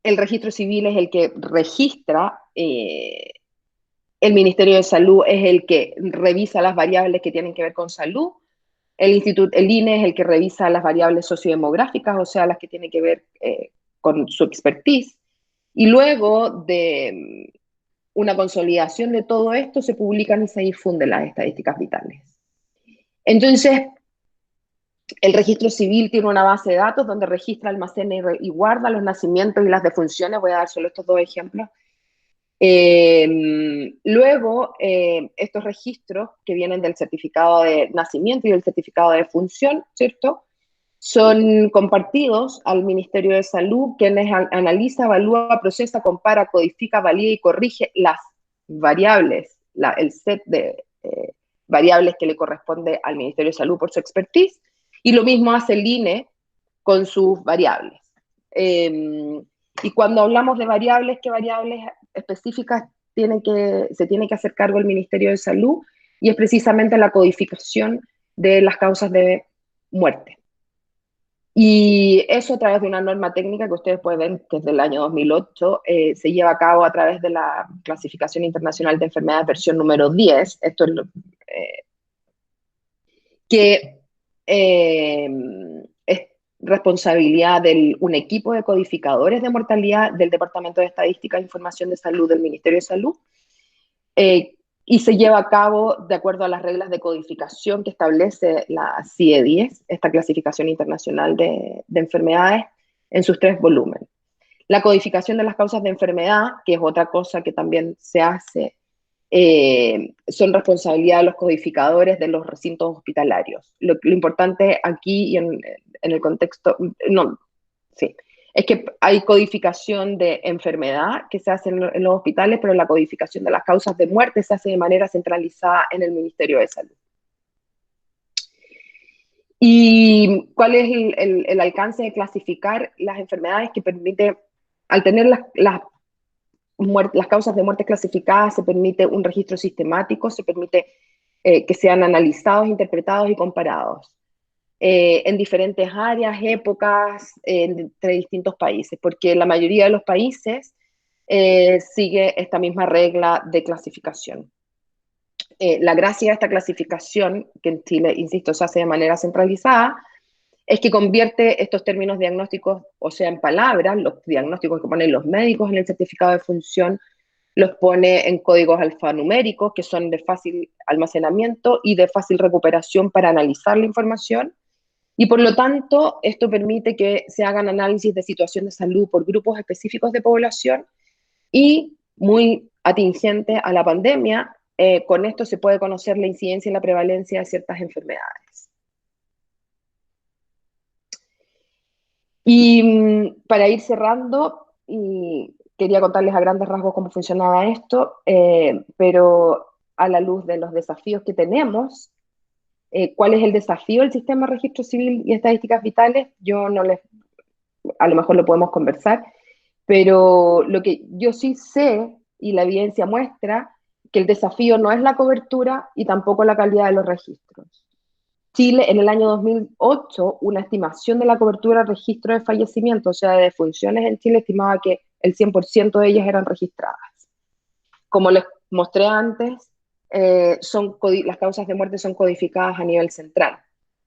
El registro civil es el que registra, el Ministerio de Salud es el que revisa las variables que tienen que ver con salud, el INE es el que revisa las variables sociodemográficas, o sea, las que tienen que ver con su expertise, y luego de una consolidación de todo esto se publican y se difunden las estadísticas vitales. Entonces, el registro civil tiene una base de datos donde registra, almacena y guarda los nacimientos y las defunciones. Voy a dar solo estos dos ejemplos. Luego, estos registros que vienen del certificado de nacimiento y del certificado de defunción, ¿cierto?, son compartidos al Ministerio de Salud, quien analiza, evalúa, procesa, compara, codifica, valida y corrige las variables, el set de variables que le corresponde al Ministerio de Salud por su expertise, y lo mismo hace el INE con sus variables. Y cuando hablamos de variables, ¿qué variables específicas se tiene que hacer cargo el Ministerio de Salud? Y es precisamente la codificación de las causas de muerte. Y eso a través de una norma técnica que ustedes pueden ver que es del año 2008, se lleva a cabo a través de la Clasificación Internacional de Enfermedades versión número 10. Esto es que es responsabilidad de un equipo de codificadores de mortalidad del Departamento de Estadística e Información de Salud del Ministerio de Salud, y se lleva a cabo de acuerdo a las reglas de codificación que establece la CIE-10, esta clasificación internacional de enfermedades, en sus 3 volúmenes. La codificación de las causas de enfermedad, que es otra cosa que también se hace, son responsabilidad de los codificadores de los recintos hospitalarios. Lo importante aquí y en el contexto, es que hay codificación de enfermedad que se hace en los hospitales, pero la codificación de las causas de muerte se hace de manera centralizada en el Ministerio de Salud. ¿Y cuál es el alcance de clasificar las enfermedades? Que permite, al tener las causas de muerte clasificadas, se permite un registro sistemático, se permite que sean analizados, interpretados y comparados en diferentes áreas, épocas, entre distintos países, porque la mayoría de los países sigue esta misma regla de clasificación. La gracia de esta clasificación, que en Chile, insisto, se hace de manera centralizada, es que convierte estos términos diagnósticos, o sea, en palabras, los diagnósticos que ponen los médicos en el certificado de función, los pone en códigos alfanuméricos que son de fácil almacenamiento y de fácil recuperación para analizar la información. Y por lo tanto, esto permite que se hagan análisis de situación de salud por grupos específicos de población, y muy atingente a la pandemia, con esto se puede conocer la incidencia y la prevalencia de ciertas enfermedades. Y para ir cerrando, quería contarles a grandes rasgos cómo funcionaba esto, pero a la luz de los desafíos que tenemos, cuál es el desafío del sistema de registro civil y estadísticas vitales, yo no les, a lo mejor lo podemos conversar, pero lo que yo sí sé, y la evidencia muestra, que el desafío no es la cobertura y tampoco la calidad de los registros. Chile, en el año 2008, una estimación de la cobertura de registro de fallecimientos, o sea, de defunciones en Chile, estimaba que el 100% de ellas eran registradas. Como les mostré antes, las causas de muerte son codificadas a nivel central.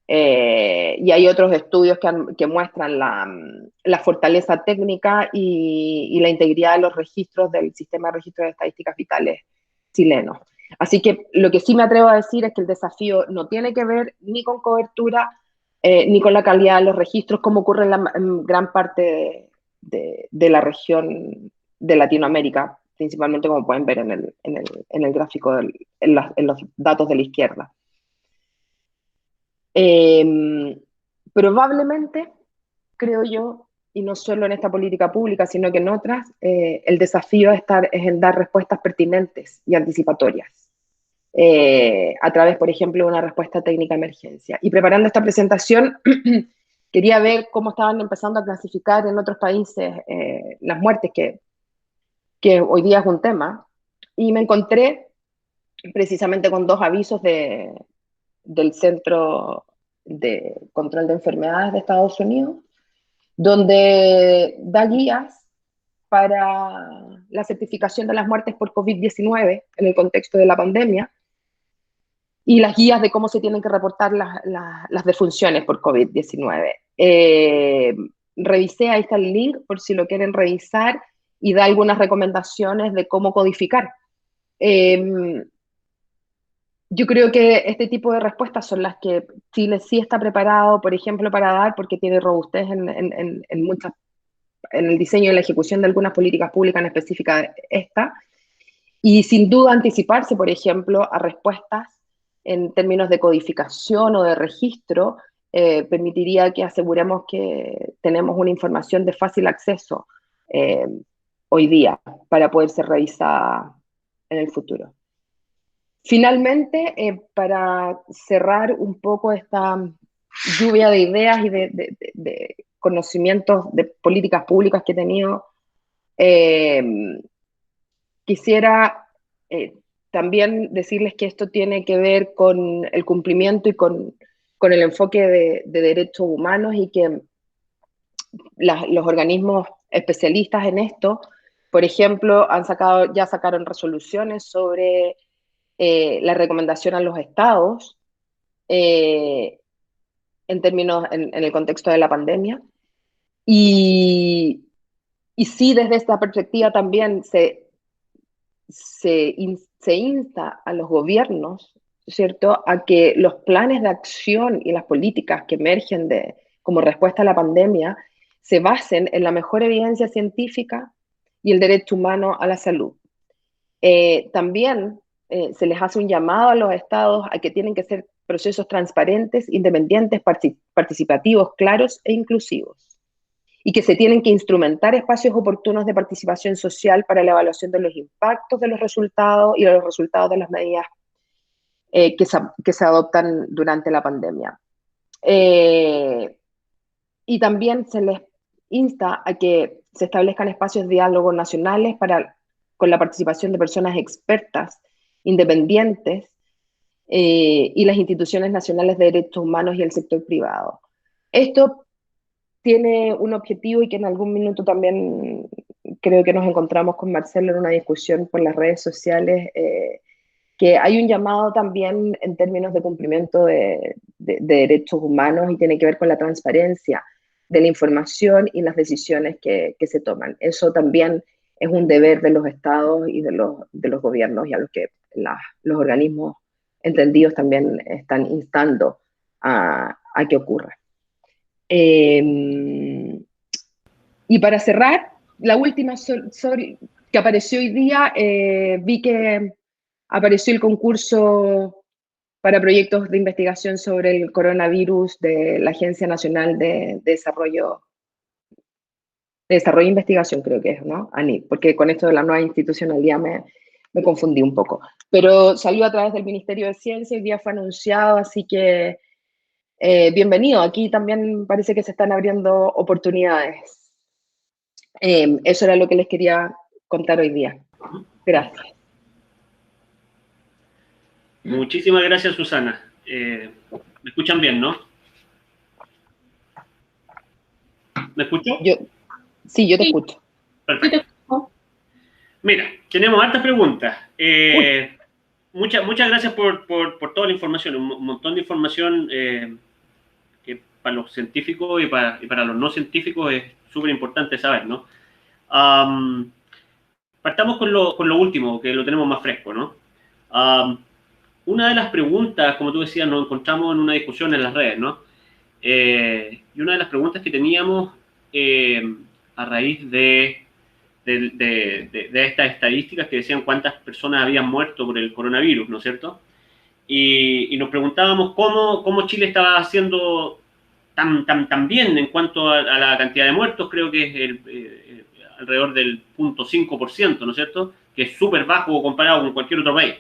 Y hay otros estudios que muestran la fortaleza técnica y la integridad de los registros del sistema de registro de estadísticas vitales chilenos. Así que lo que sí me atrevo a decir es que el desafío no tiene que ver ni con cobertura ni con la calidad de los registros, como ocurre en gran parte de la región de Latinoamérica, principalmente como pueden ver en el gráfico, en los datos de la izquierda. Probablemente, creo yo, y no solo en esta política pública, sino que en otras, el desafío es en dar respuestas pertinentes y anticipatorias, a través, por ejemplo, de una respuesta técnica de emergencia. Y preparando esta presentación, quería ver cómo estaban empezando a clasificar en otros países las muertes, que hoy día es un tema, y me encontré precisamente con dos avisos del Centro de Control de Enfermedades de Estados Unidos, donde da guías para la certificación de las muertes por COVID-19 en el contexto de la pandemia y las guías de cómo se tienen que reportar las defunciones por COVID-19. Revisé, ahí está el link por si lo quieren revisar, y da algunas recomendaciones de cómo codificar. Yo creo que este tipo de respuestas son las que Chile sí está preparado, por ejemplo, para dar, porque tiene robustez en el diseño y la ejecución de algunas políticas públicas, en específica esta, y sin duda anticiparse, por ejemplo, a respuestas en términos de codificación o de registro, permitiría que aseguremos que tenemos una información de fácil acceso hoy día para poder ser revisada en el futuro. Finalmente, para cerrar un poco esta lluvia de ideas y de conocimientos de políticas públicas que he tenido, quisiera también decirles que esto tiene que ver con el cumplimiento y con el enfoque de derechos humanos, y que los organismos especialistas en esto, por ejemplo, ya sacaron resoluciones sobre la recomendación a los estados en el contexto de la pandemia. Y sí, desde esta perspectiva también se insta a los gobiernos, ¿cierto?, a que los planes de acción y las políticas que emergen como respuesta a la pandemia se basen en la mejor evidencia científica y el derecho humano a la salud. También se les hace un llamado a los estados a que tienen que ser procesos transparentes, independientes, participativos, claros e inclusivos, y que se tienen que instrumentar espacios oportunos de participación social para la evaluación de los impactos de los resultados y de los resultados de las medidas que se adoptan durante la pandemia. Y también se les insta a que se establezcan espacios de diálogo nacionales con la participación de personas expertas, independientes, y las instituciones nacionales de derechos humanos y el sector privado. Esto tiene un objetivo, y que en algún minuto también creo que nos encontramos con Marcelo en una discusión por las redes sociales, que hay un llamado también en términos de cumplimiento de derechos humanos, y tiene que ver con la transparencia de la información y las decisiones que se toman. Eso también es un deber de los estados y de los gobiernos, y a los que los organismos entendidos también están instando a que ocurra. Y para cerrar, la última que apareció hoy día, vi que apareció el concurso para proyectos de investigación sobre el coronavirus de la Agencia Nacional de Desarrollo Desarrollo e Investigación creo que es, ¿no? ANID, porque con esto de la nueva institucionalidad me confundí un poco. Pero salió a través del Ministerio de Ciencia, el día fue anunciado, así que bienvenido. Aquí también parece que se están abriendo oportunidades. Eso era lo que les quería contar hoy día. Gracias. Muchísimas gracias, Susana. ¿Me escuchan bien, no? ¿Me escucho? Sí, yo te escucho. Perfecto. Mira, tenemos hartas preguntas. Muchas gracias por toda la información, un montón de información que para los científicos y para los no científicos es súper importante saber, ¿no? Partamos con lo último, que lo tenemos más fresco, ¿no? Una de las preguntas, como tú decías, nos encontramos en una discusión en las redes, ¿no? Y una de las preguntas que teníamos a raíz de estas estadísticas que decían cuántas personas habían muerto por el coronavirus, ¿no es cierto? Y nos preguntábamos cómo Chile estaba haciendo tan bien en cuanto a la cantidad de muertos, creo que es alrededor del 0.5%, ¿no es cierto? Que es súper bajo comparado con cualquier otro país.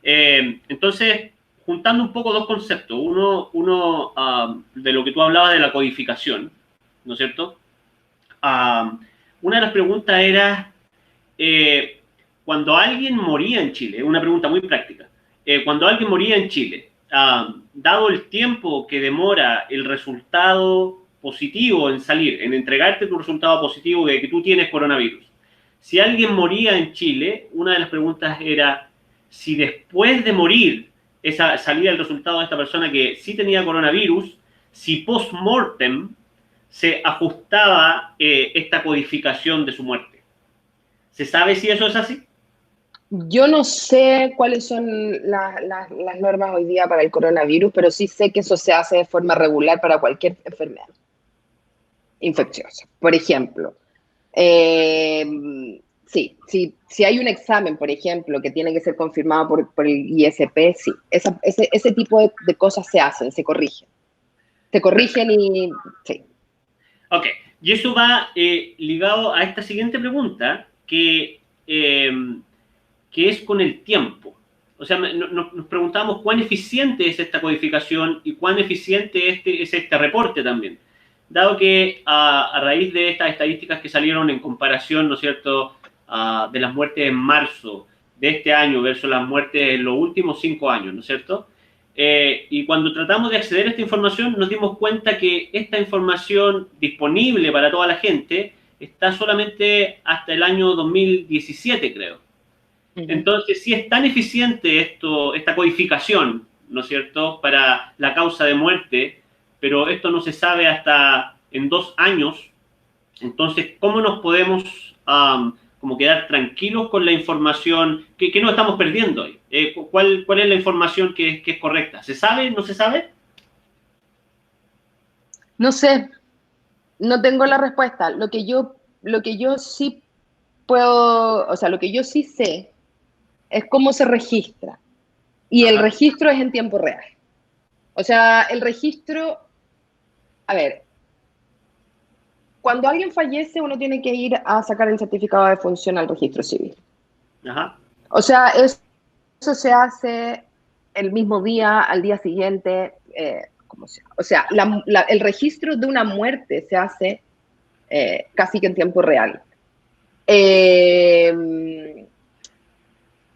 Entonces, juntando un poco dos conceptos, uno de lo que tú hablabas de la codificación, ¿no es cierto? Una de las preguntas era, cuando alguien moría en Chile, una pregunta muy práctica, cuando alguien moría en Chile, dado el tiempo que demora el resultado positivo en salir, en entregarte tu resultado positivo de que tú tienes coronavirus, si alguien moría en Chile, una de las preguntas era si después de morir salía el resultado de esta persona que sí tenía coronavirus, si post-mortem se ajustaba esta codificación de su muerte. ¿Se sabe si eso es así? Yo no sé cuáles son las normas hoy día para el coronavirus, pero sí sé que eso se hace de forma regular para cualquier enfermedad infecciosa. Por ejemplo, si hay un examen, por ejemplo, que tiene que ser confirmado por el ISP, sí, ese tipo de cosas se hacen, se corrigen. Se corrigen y sí. Ok, y eso va ligado a esta siguiente pregunta, que es con el tiempo. O sea, nos preguntamos cuán eficiente es esta codificación y cuán eficiente es este reporte también. Dado que a raíz de estas estadísticas que salieron en comparación, ¿no es cierto?, de las muertes en marzo de este año versus las muertes en los últimos 5 años, ¿no es cierto? Y cuando tratamos de acceder a esta información, nos dimos cuenta que esta información disponible para toda la gente está solamente hasta el año 2017, creo. Entonces, sí es tan eficiente esta codificación, ¿no es cierto?, para la causa de muerte, pero esto no se sabe hasta en 2 años. Entonces, ¿cómo nos podemos como quedar tranquilos con la información? ¿Qué nos estamos perdiendo hoy? ¿Cuál es la información que es correcta? ¿Se sabe? ¿No se sabe? No sé, no tengo la respuesta. Lo que yo sí puedo, o sea, lo que yo sí sé es cómo se registra. Y el registro es en tiempo real. O sea, el registro, a ver, cuando alguien fallece, uno tiene que ir a sacar el certificado de defunción al registro civil. Ajá. O sea, eso se hace el mismo día, al día siguiente, como sea. O sea, el registro de una muerte se hace casi que en tiempo real.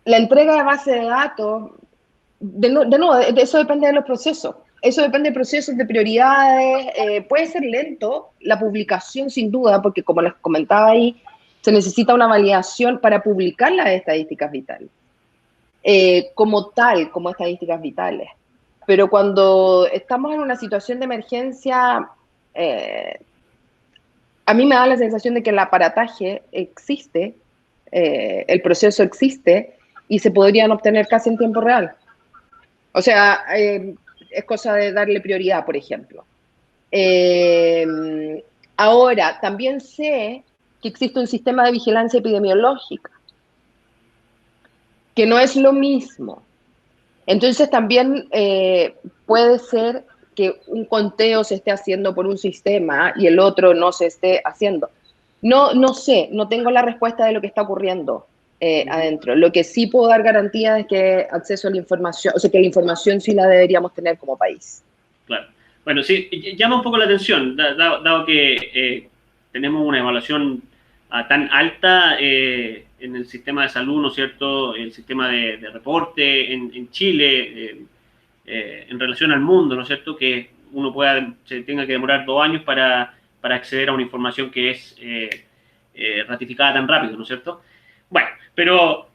La entrega de base de datos, de nuevo, eso depende de los procesos. Eso depende de procesos, de prioridades. Puede ser lento la publicación, sin duda, porque como les comentaba ahí, se necesita una validación para publicar las estadísticas vitales. Como estadísticas vitales. Pero cuando estamos en una situación de emergencia, a mí me da la sensación de que el aparataje existe, el proceso existe, y se podrían obtener casi en tiempo real. O sea, es cosa de darle prioridad, por ejemplo. Ahora, también sé que existe un sistema de vigilancia epidemiológica, que no es lo mismo. Entonces, también puede ser que un conteo se esté haciendo por un sistema y el otro no se esté haciendo. No sé, no tengo la respuesta de lo que está ocurriendo adentro. Lo que sí puedo dar garantía es que acceso a la información, o sea, que la información sí la deberíamos tener como país. Claro. Bueno, sí, llama un poco la atención, dado que tenemos una evaluación tan alta en el sistema de salud, ¿no es cierto? El sistema de reporte en Chile, en relación al mundo, ¿no es cierto? Que uno se tenga que demorar 2 años para acceder a una información que es ratificada tan rápido, ¿no es cierto? Bueno, pero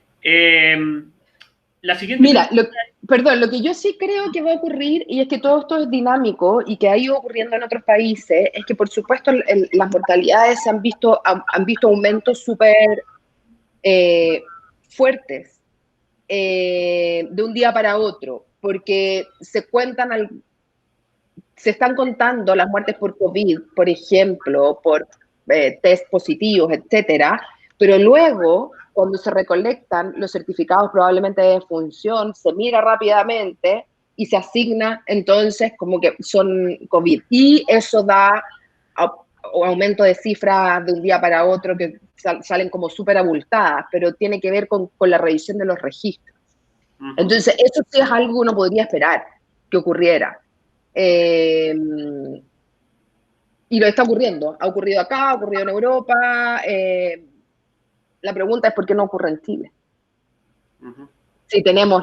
la siguiente Mira, pregunta. perdón, lo que yo sí creo que va a ocurrir, y es que todo esto es dinámico y que ha ido ocurriendo en otros países, es que por supuesto las mortalidades han visto aumentos súper fuertes de un día para otro, porque se están contando las muertes por COVID, por ejemplo, por test positivos, etcétera, pero luego, cuando se recolectan los certificados probablemente de defunción, se mira rápidamente y se asigna entonces como que son COVID. Y eso da aumento de cifras de un día para otro que salen como súper abultadas, pero tiene que ver con la revisión de los registros. Entonces, eso sí es algo que uno podría esperar que ocurriera. Y lo está ocurriendo. Ha ocurrido acá, ha ocurrido en Europa. La pregunta es por qué no ocurre en Chile. Sí, tenemos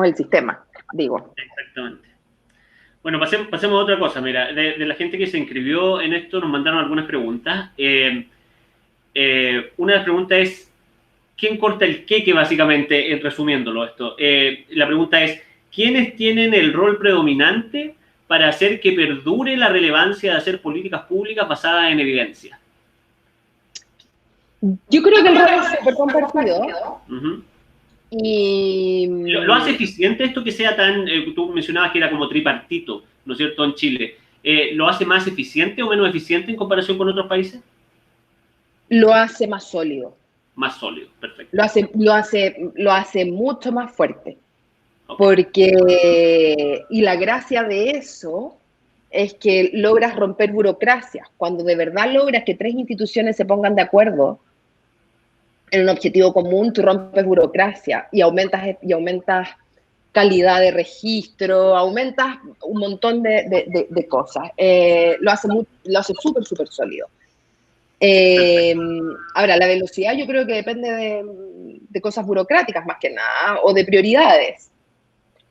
el sistema, digo. Exactamente. Bueno, pasemos a otra cosa. Mira, de la gente que se inscribió en esto nos mandaron algunas preguntas. Una de las preguntas es, ¿quién corta el queque, básicamente, resumiéndolo esto? La pregunta es, ¿quiénes tienen el rol predominante para hacer que perdure la relevancia de hacer políticas públicas basadas en evidencia? Yo creo que el rol es súper compartido. Y ¿Lo hace eficiente esto que sea tan, tú mencionabas que era como tripartito, ¿no es cierto?, en Chile. ¿Lo hace más eficiente o menos eficiente en comparación con otros países? Lo hace más sólido. Más sólido, perfecto. Lo hace mucho más fuerte. Porque, y la gracia de eso es que logras romper burocracias. Cuando de verdad logras que 3 instituciones se pongan de acuerdo en un objetivo común, tú rompes burocracia y aumentas calidad de registro, aumentas un montón de cosas. Lo hace súper, súper sólido. Ahora, la velocidad yo creo que depende de cosas burocráticas más que nada, o de prioridades,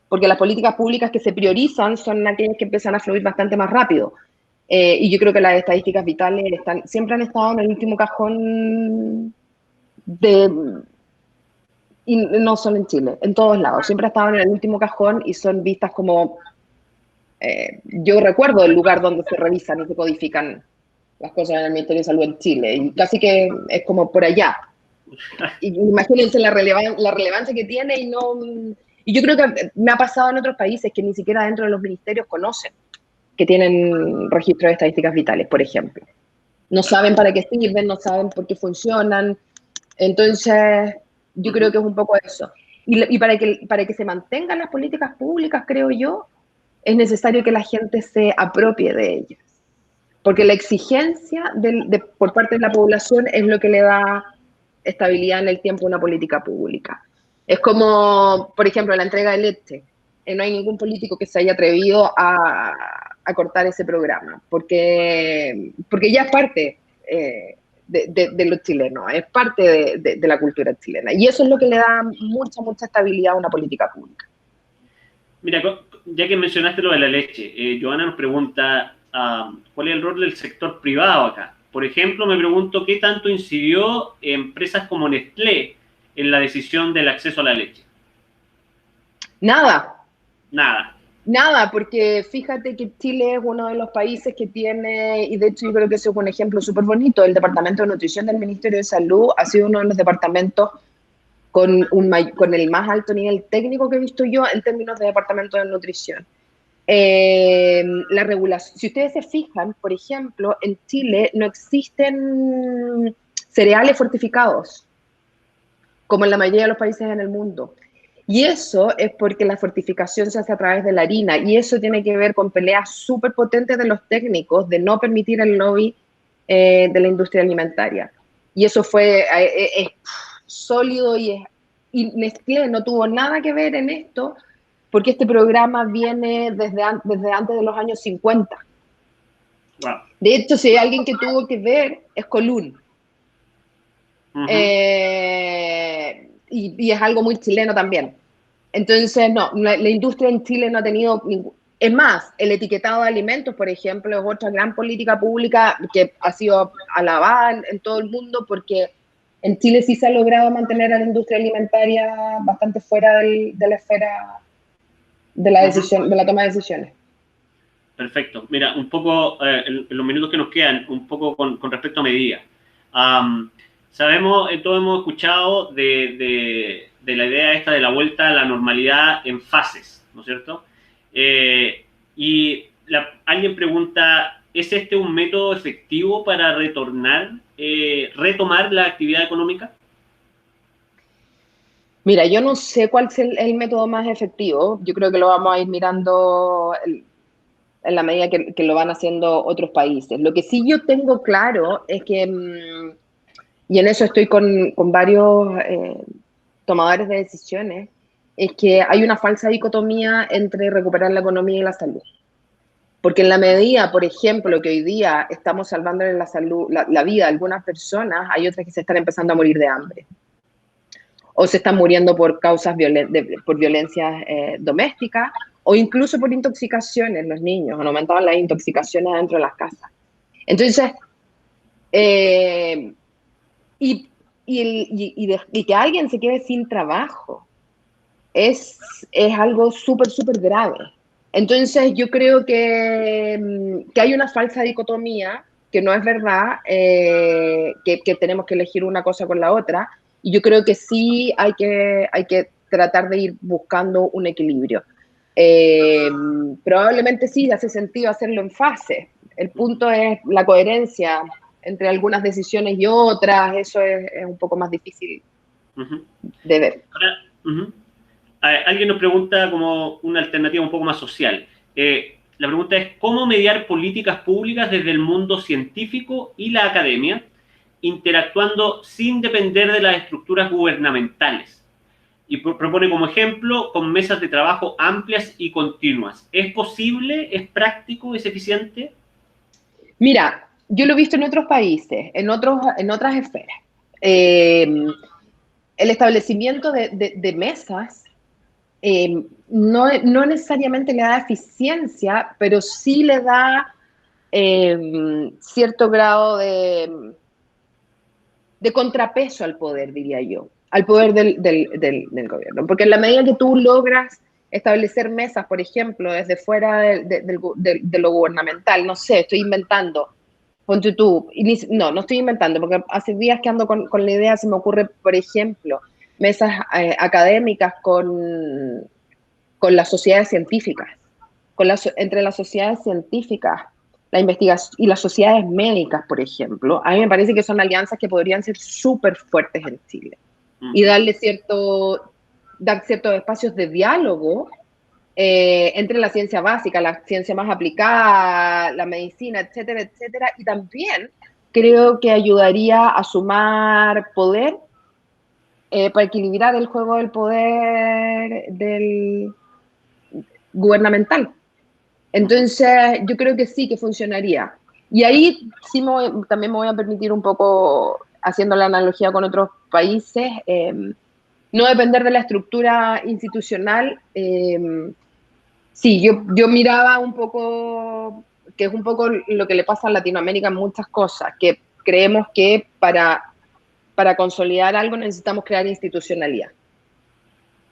porque las políticas públicas que se priorizan son aquellas que empiezan a fluir bastante más rápido. Y yo creo que las estadísticas vitales siempre han estado en el último cajón y no solo en Chile, en todos lados, siempre estaban en el último cajón y son vistas como, yo recuerdo el lugar donde se revisan y se codifican las cosas en el Ministerio de Salud en Chile, y casi que es como por allá. Y imagínense la relevancia que tiene y yo creo que me ha pasado en otros países que ni siquiera dentro de los ministerios conocen que tienen registros de estadísticas vitales, por ejemplo. No saben para qué sirven, no saben por qué funcionan. Entonces, yo creo que es un poco eso. Y para que se mantengan las políticas públicas, creo yo, es necesario que la gente se apropie de ellas. Porque la exigencia por parte de la población es lo que le da estabilidad en el tiempo a una política pública. Es como, por ejemplo, la entrega de leche. No hay ningún político que se haya atrevido a cortar ese programa, porque ya es parte de los chilenos, es parte de la cultura chilena. Y eso es lo que le da mucha, mucha estabilidad a una política pública. Mira, ya que mencionaste lo de la leche, Joana nos pregunta cuál es el rol del sector privado acá. Por ejemplo, me pregunto qué tanto incidió empresas como Nestlé en la decisión del acceso a la leche. Nada. Nada, porque fíjate que Chile es uno de los países que tiene, y de hecho yo creo que eso es un ejemplo súper bonito, el Departamento de Nutrición del Ministerio de Salud ha sido uno de los departamentos con el más alto nivel técnico que he visto yo en términos de Departamento de Nutrición. La regulación, si ustedes se fijan, por ejemplo, en Chile no existen cereales fortificados, como en la mayoría de los países en el mundo. Y eso es porque la fortificación se hace a través de la harina, y eso tiene que ver con peleas súper potentes de los técnicos de no permitir el lobby de la industria alimentaria. y eso fue es sólido y Nestlé no tuvo nada que ver en esto, porque este programa viene desde antes de los años 50. Wow. De hecho, si hay alguien que tuvo que ver, es Colún. Y es algo muy chileno también. Entonces, no, la industria en Chile no ha tenido ningún... Es más, el etiquetado de alimentos, por ejemplo, es otra gran política pública que ha sido alabada en todo el mundo, porque en Chile sí se ha logrado mantener a la industria alimentaria bastante fuera de la esfera de la decisión, de la toma de decisiones. Perfecto. Mira, un poco, en los minutos que nos quedan, un poco con respecto a medidas. Sabemos, todos hemos escuchado de la idea esta de la vuelta a la normalidad en fases, ¿no es cierto? Alguien pregunta, ¿es este un método efectivo para retomar la actividad económica? Mira, yo no sé cuál es el método más efectivo. Yo creo que lo vamos a ir mirando en la medida que lo van haciendo otros países. Lo que sí yo tengo claro es que, y en eso estoy con varios tomadores de decisiones, es que hay una falsa dicotomía entre recuperar la economía y la salud. Porque en la medida, por ejemplo, que hoy día estamos salvándole la salud, la vida a algunas personas, hay otras que se están empezando a morir de hambre. O se están muriendo por causas por violencias domésticas, o incluso por intoxicaciones, los niños, han aumentado las intoxicaciones dentro de las casas. Entonces, y que alguien se quede sin trabajo es algo súper, súper grave. Entonces, yo creo que hay una falsa dicotomía, que no es verdad, que tenemos que elegir una cosa con la otra, y yo creo que sí hay que tratar de ir buscando un equilibrio. Probablemente sí hace sentido hacerlo en fase. El punto es la coherencia entre algunas decisiones y otras, eso es un poco más difícil de ver. Ahora, alguien nos pregunta como una alternativa un poco más social. La pregunta es, ¿cómo mediar políticas públicas desde el mundo científico y la academia, interactuando sin depender de las estructuras gubernamentales? Y propone como ejemplo con mesas de trabajo amplias y continuas. ¿Es posible? ¿Es práctico? ¿Es eficiente? Mira, yo lo he visto en otros países, en otras esferas. El establecimiento de mesas no necesariamente le da eficiencia, pero sí le da cierto grado de contrapeso al poder, diría yo, al poder del gobierno. Porque en la medida que tú logras establecer mesas, por ejemplo, desde fuera de lo gubernamental, no sé, estoy inventando, ponte tú, no estoy inventando, porque hace días que ando con la idea, se me ocurre, por ejemplo, mesas académicas con las sociedades científicas, entre las sociedades científicas, la investigación y las sociedades médicas, por ejemplo. A mí me parece que son alianzas que podrían ser súper fuertes en Chile y dar ciertos espacios de diálogo entre la ciencia básica, la ciencia más aplicada, la medicina, etcétera, etcétera, y también creo que ayudaría a sumar poder para equilibrar el juego del poder del gubernamental. Entonces, yo creo que sí, que funcionaría. Y ahí sí también me voy a permitir un poco, haciendo la analogía con otros países, no depender de la estructura institucional. Sí, yo miraba un poco, que es un poco lo que le pasa a Latinoamérica en muchas cosas, que creemos que para consolidar algo necesitamos crear institucionalidad.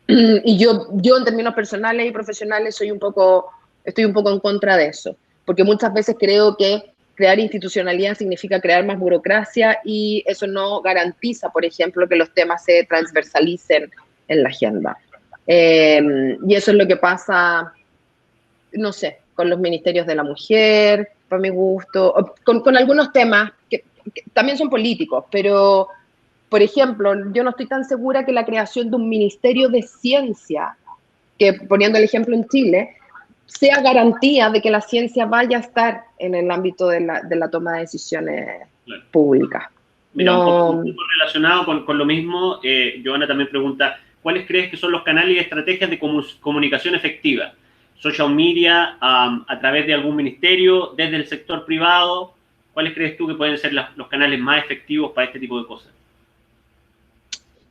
Y yo en términos personales y profesionales estoy un poco en contra de eso, porque muchas veces creo que crear institucionalidad significa crear más burocracia y eso no garantiza, por ejemplo, que los temas se transversalicen en la agenda. Y eso es lo que pasa, no sé, con los ministerios de la mujer, para mi gusto, con algunos temas que también son políticos, pero... Por ejemplo, yo no estoy tan segura que la creación de un ministerio de ciencia, que poniendo el ejemplo en Chile, sea garantía de que la ciencia vaya a estar en el ámbito de la toma de decisiones públicas. Mira, un No, poco relacionado con lo mismo, Joana también pregunta, ¿cuáles crees que son los canales y estrategias de comunicación efectiva? Social media, a través de algún ministerio, desde el sector privado, ¿cuáles crees tú que pueden ser los canales más efectivos para este tipo de cosas?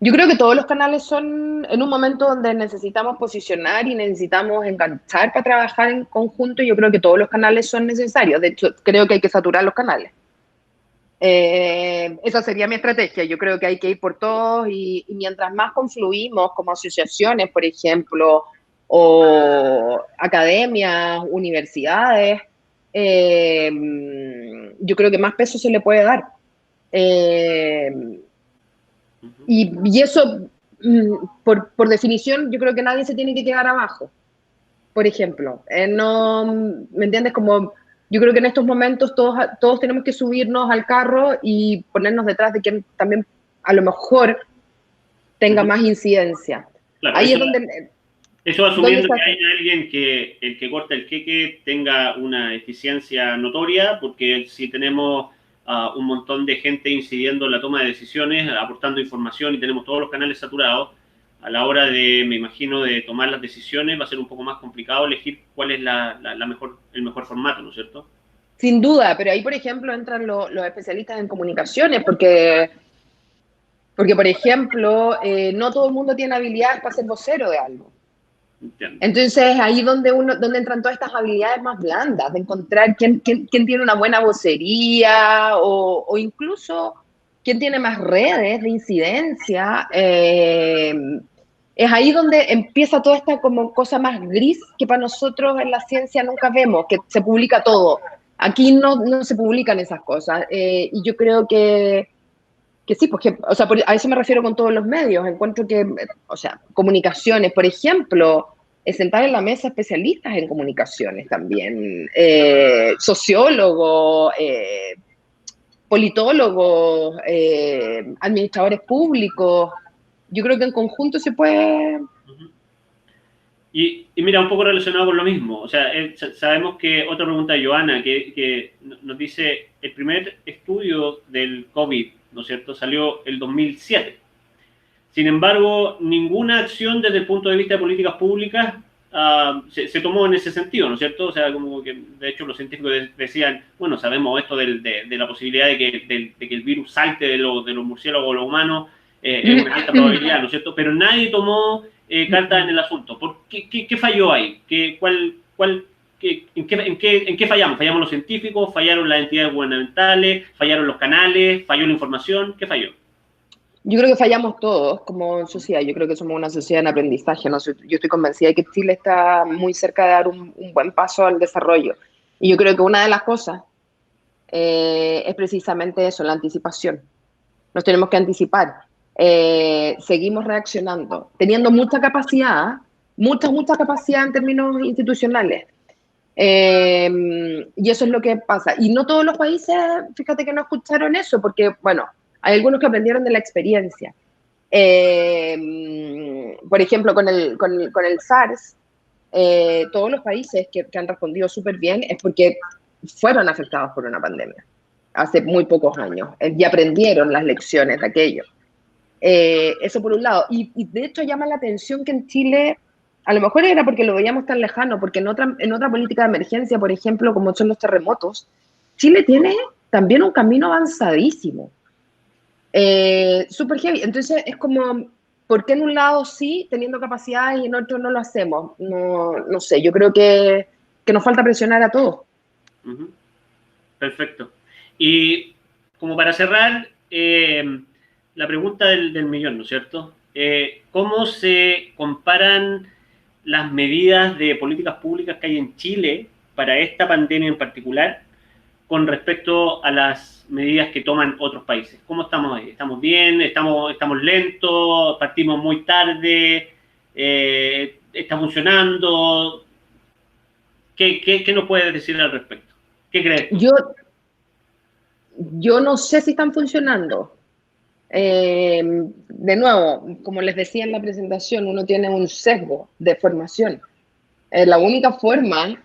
yo creo que todos los canales son en un momento donde necesitamos posicionar y necesitamos enganchar para trabajar en conjunto. Yo creo que todos los canales son necesarios. De hecho, creo que hay que saturar los canales. Esa sería mi estrategia. Yo creo que hay que ir por todos y mientras más confluimos como asociaciones, por ejemplo, o academias, universidades, eh, yo creo que más peso se le puede dar. Eh, Ujú. y eso, por definición, yo creo que nadie se tiene que quedar abajo. Por ejemplo, no, ¿me entiendes? Como yo creo que en estos momentos todos tenemos que subirnos al carro y ponernos detrás de quien también a lo mejor tenga Ujú. más incidencia. Claro, Ahí es eso donde asumiendo se que hace. hay alguien que el que corta el queque tenga una eficiencia notoria, porque si tenemos un montón de gente incidiendo en la toma de decisiones, aportando información y tenemos todos los canales saturados, a la hora de, me imagino, de tomar las decisiones va a ser un poco más complicado elegir cuál es el mejor formato, ¿no es cierto? Sin duda, pero ahí, por ejemplo, entran los especialistas en comunicaciones, porque por ejemplo, no todo el mundo tiene habilidades para ser vocero de algo. Entiendo. Entonces, ahí donde entran todas estas habilidades más blandas, de encontrar quién tiene una buena vocería o incluso quién tiene más redes de incidencia. Es ahí donde empieza toda esta como cosa más gris que para nosotros en la ciencia nunca vemos, que se publica todo. Aquí no se publican esas cosas. Y yo creo que sí, porque, o sea, a eso me refiero con todos los medios. Encuentro que, o sea, comunicaciones, por ejemplo, sentar en la mesa especialistas en comunicaciones también, sociólogos, politólogos, administradores públicos. Yo creo que en conjunto se puede. Uh-huh. Y mira, un poco relacionado con lo mismo, o sea, sabemos que otra pregunta de Joana, que nos dice, el primer estudio del COVID, ¿no es cierto?, salió el 2007. Sin embargo, ninguna acción desde el punto de vista de políticas públicas se tomó en ese sentido, ¿no es cierto? O sea, como que de hecho los científicos decían, bueno, sabemos esto de la posibilidad de que el virus salte de los murciélagos o los humanos, es una alta probabilidad, ¿no es cierto? Pero nadie tomó carta en el asunto. ¿Qué falló ahí? ¿En qué fallamos? ¿Fallamos los científicos? ¿Fallaron las entidades gubernamentales? ¿Fallaron los canales? ¿Falló la información? ¿Qué falló? Yo creo que fallamos todos como sociedad. Yo creo que somos una sociedad en aprendizaje. ¿No? Yo estoy convencida de que Chile está muy cerca de dar un buen paso al desarrollo. Y yo creo que una de las cosas es precisamente eso, la anticipación. Nos tenemos que anticipar. Seguimos reaccionando, teniendo mucha capacidad en términos institucionales. Y eso es lo que pasa. Y no todos los países, fíjate que no escucharon eso, porque, bueno, hay algunos que aprendieron de la experiencia. Por ejemplo, con el SARS, todos los países que han respondido súper bien es porque fueron afectados por una pandemia hace muy pocos años y aprendieron las lecciones de aquello. Eso por un lado. Y de hecho llama la atención que en Chile, a lo mejor era porque lo veíamos tan lejano, porque en otra política de emergencia, por ejemplo, como son los terremotos, Chile tiene también un camino avanzadísimo. Súper heavy. Entonces es como, ¿por qué en un lado sí, teniendo capacidades y en otro no lo hacemos? No sé, yo creo que nos falta presionar a todos. Uh-huh. Perfecto. Y como para cerrar, la pregunta del millón, ¿no es cierto? ¿Cómo se comparan las medidas de políticas públicas que hay en Chile para esta pandemia en particular con respecto a las medidas que toman otros países? ¿Cómo estamos ahí? ¿Estamos bien? ¿Estamos lentos? ¿Partimos muy tarde? ¿Está funcionando? ¿Qué nos puedes decir al respecto? ¿Qué crees tú? Yo, yo no sé si están funcionando. De nuevo, como les decía en la presentación, uno tiene un sesgo de formación. La única forma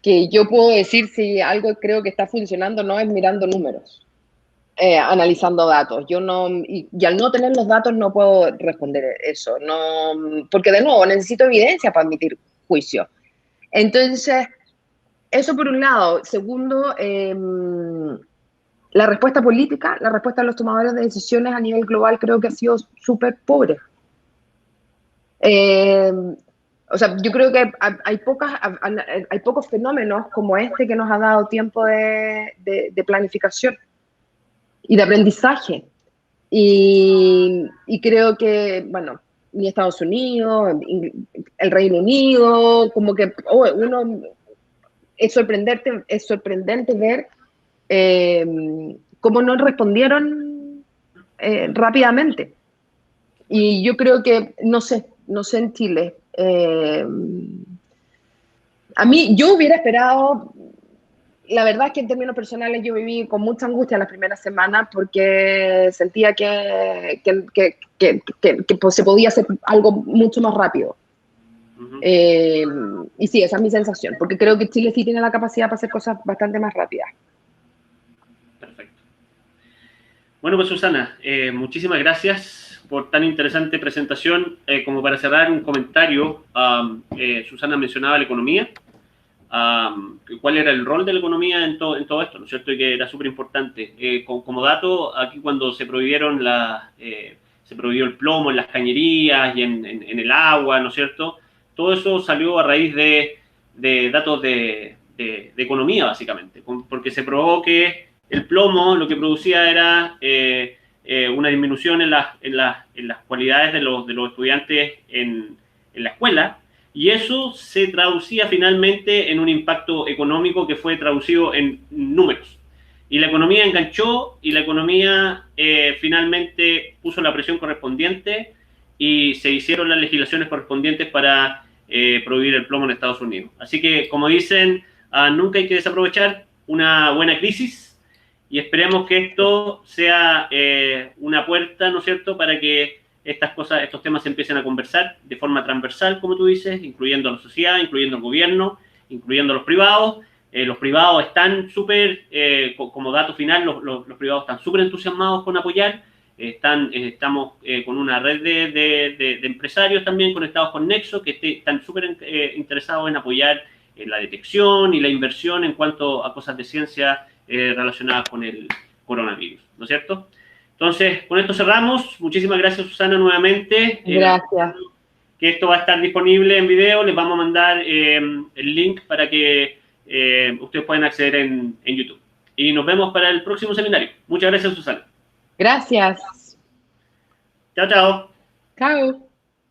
que yo puedo decir si algo creo que está funcionando no es mirando números. analizando datos. Yo no, y al no tener los datos no puedo responder eso, no, porque de nuevo necesito evidencia para emitir juicio. Entonces, eso por un lado. Segundo, la respuesta política, la respuesta de los tomadores de decisiones a nivel global creo que ha sido súper pobre. O sea, yo creo que hay pocos fenómenos como este que nos ha dado tiempo de planificación y de aprendizaje. Y creo que, bueno, ni Estados Unidos, el Reino Unido, como que uno es sorprendente ver cómo no respondieron rápidamente. Y yo creo que, no sé en Chile. A mí, yo hubiera esperado, la verdad es que en términos personales yo viví con mucha angustia las primeras semanas porque sentía que pues, se podía hacer algo mucho más rápido. Y sí, esa es mi sensación, porque creo que Chile sí tiene la capacidad para hacer cosas bastante más rápidas. Perfecto. Bueno, pues Susana, muchísimas gracias por tan interesante presentación. Como para cerrar un comentario, Susana mencionaba la economía. ¿Cuál era el rol de la economía en todo esto? ¿No es cierto? Y que era súper importante. Como dato, aquí cuando se prohibieron se prohibió el plomo en las cañerías y en el agua, ¿no es cierto? Todo eso salió a raíz de datos de economía, básicamente, porque se probó que el plomo lo que producía era una disminución en las cualidades de los estudiantes en la escuela, y eso se traducía finalmente en un impacto económico que fue traducido en números. Y la economía enganchó y la economía finalmente puso la presión correspondiente y se hicieron las legislaciones correspondientes para prohibir el plomo en Estados Unidos. Así que, como dicen, nunca hay que desaprovechar una buena crisis y esperemos que esto sea una puerta, ¿no es cierto?, para que estas cosas, estos temas se empiecen a conversar de forma transversal, como tú dices, incluyendo a la sociedad, incluyendo al gobierno, incluyendo a los privados. Los privados están súper, como dato final, los privados están súper entusiasmados con apoyar. Estamos con una red de empresarios también conectados con Nexo, que están súper interesados en apoyar la detección y la inversión en cuanto a cosas de ciencia relacionadas con el coronavirus, ¿no es cierto? Entonces, con esto cerramos. Muchísimas gracias, Susana, nuevamente. Gracias. Que esto va a estar disponible en video. Les vamos a mandar el link para que ustedes puedan acceder en YouTube. Y nos vemos para el próximo seminario. Muchas gracias, Susana. Gracias. Chao, chao. Chao.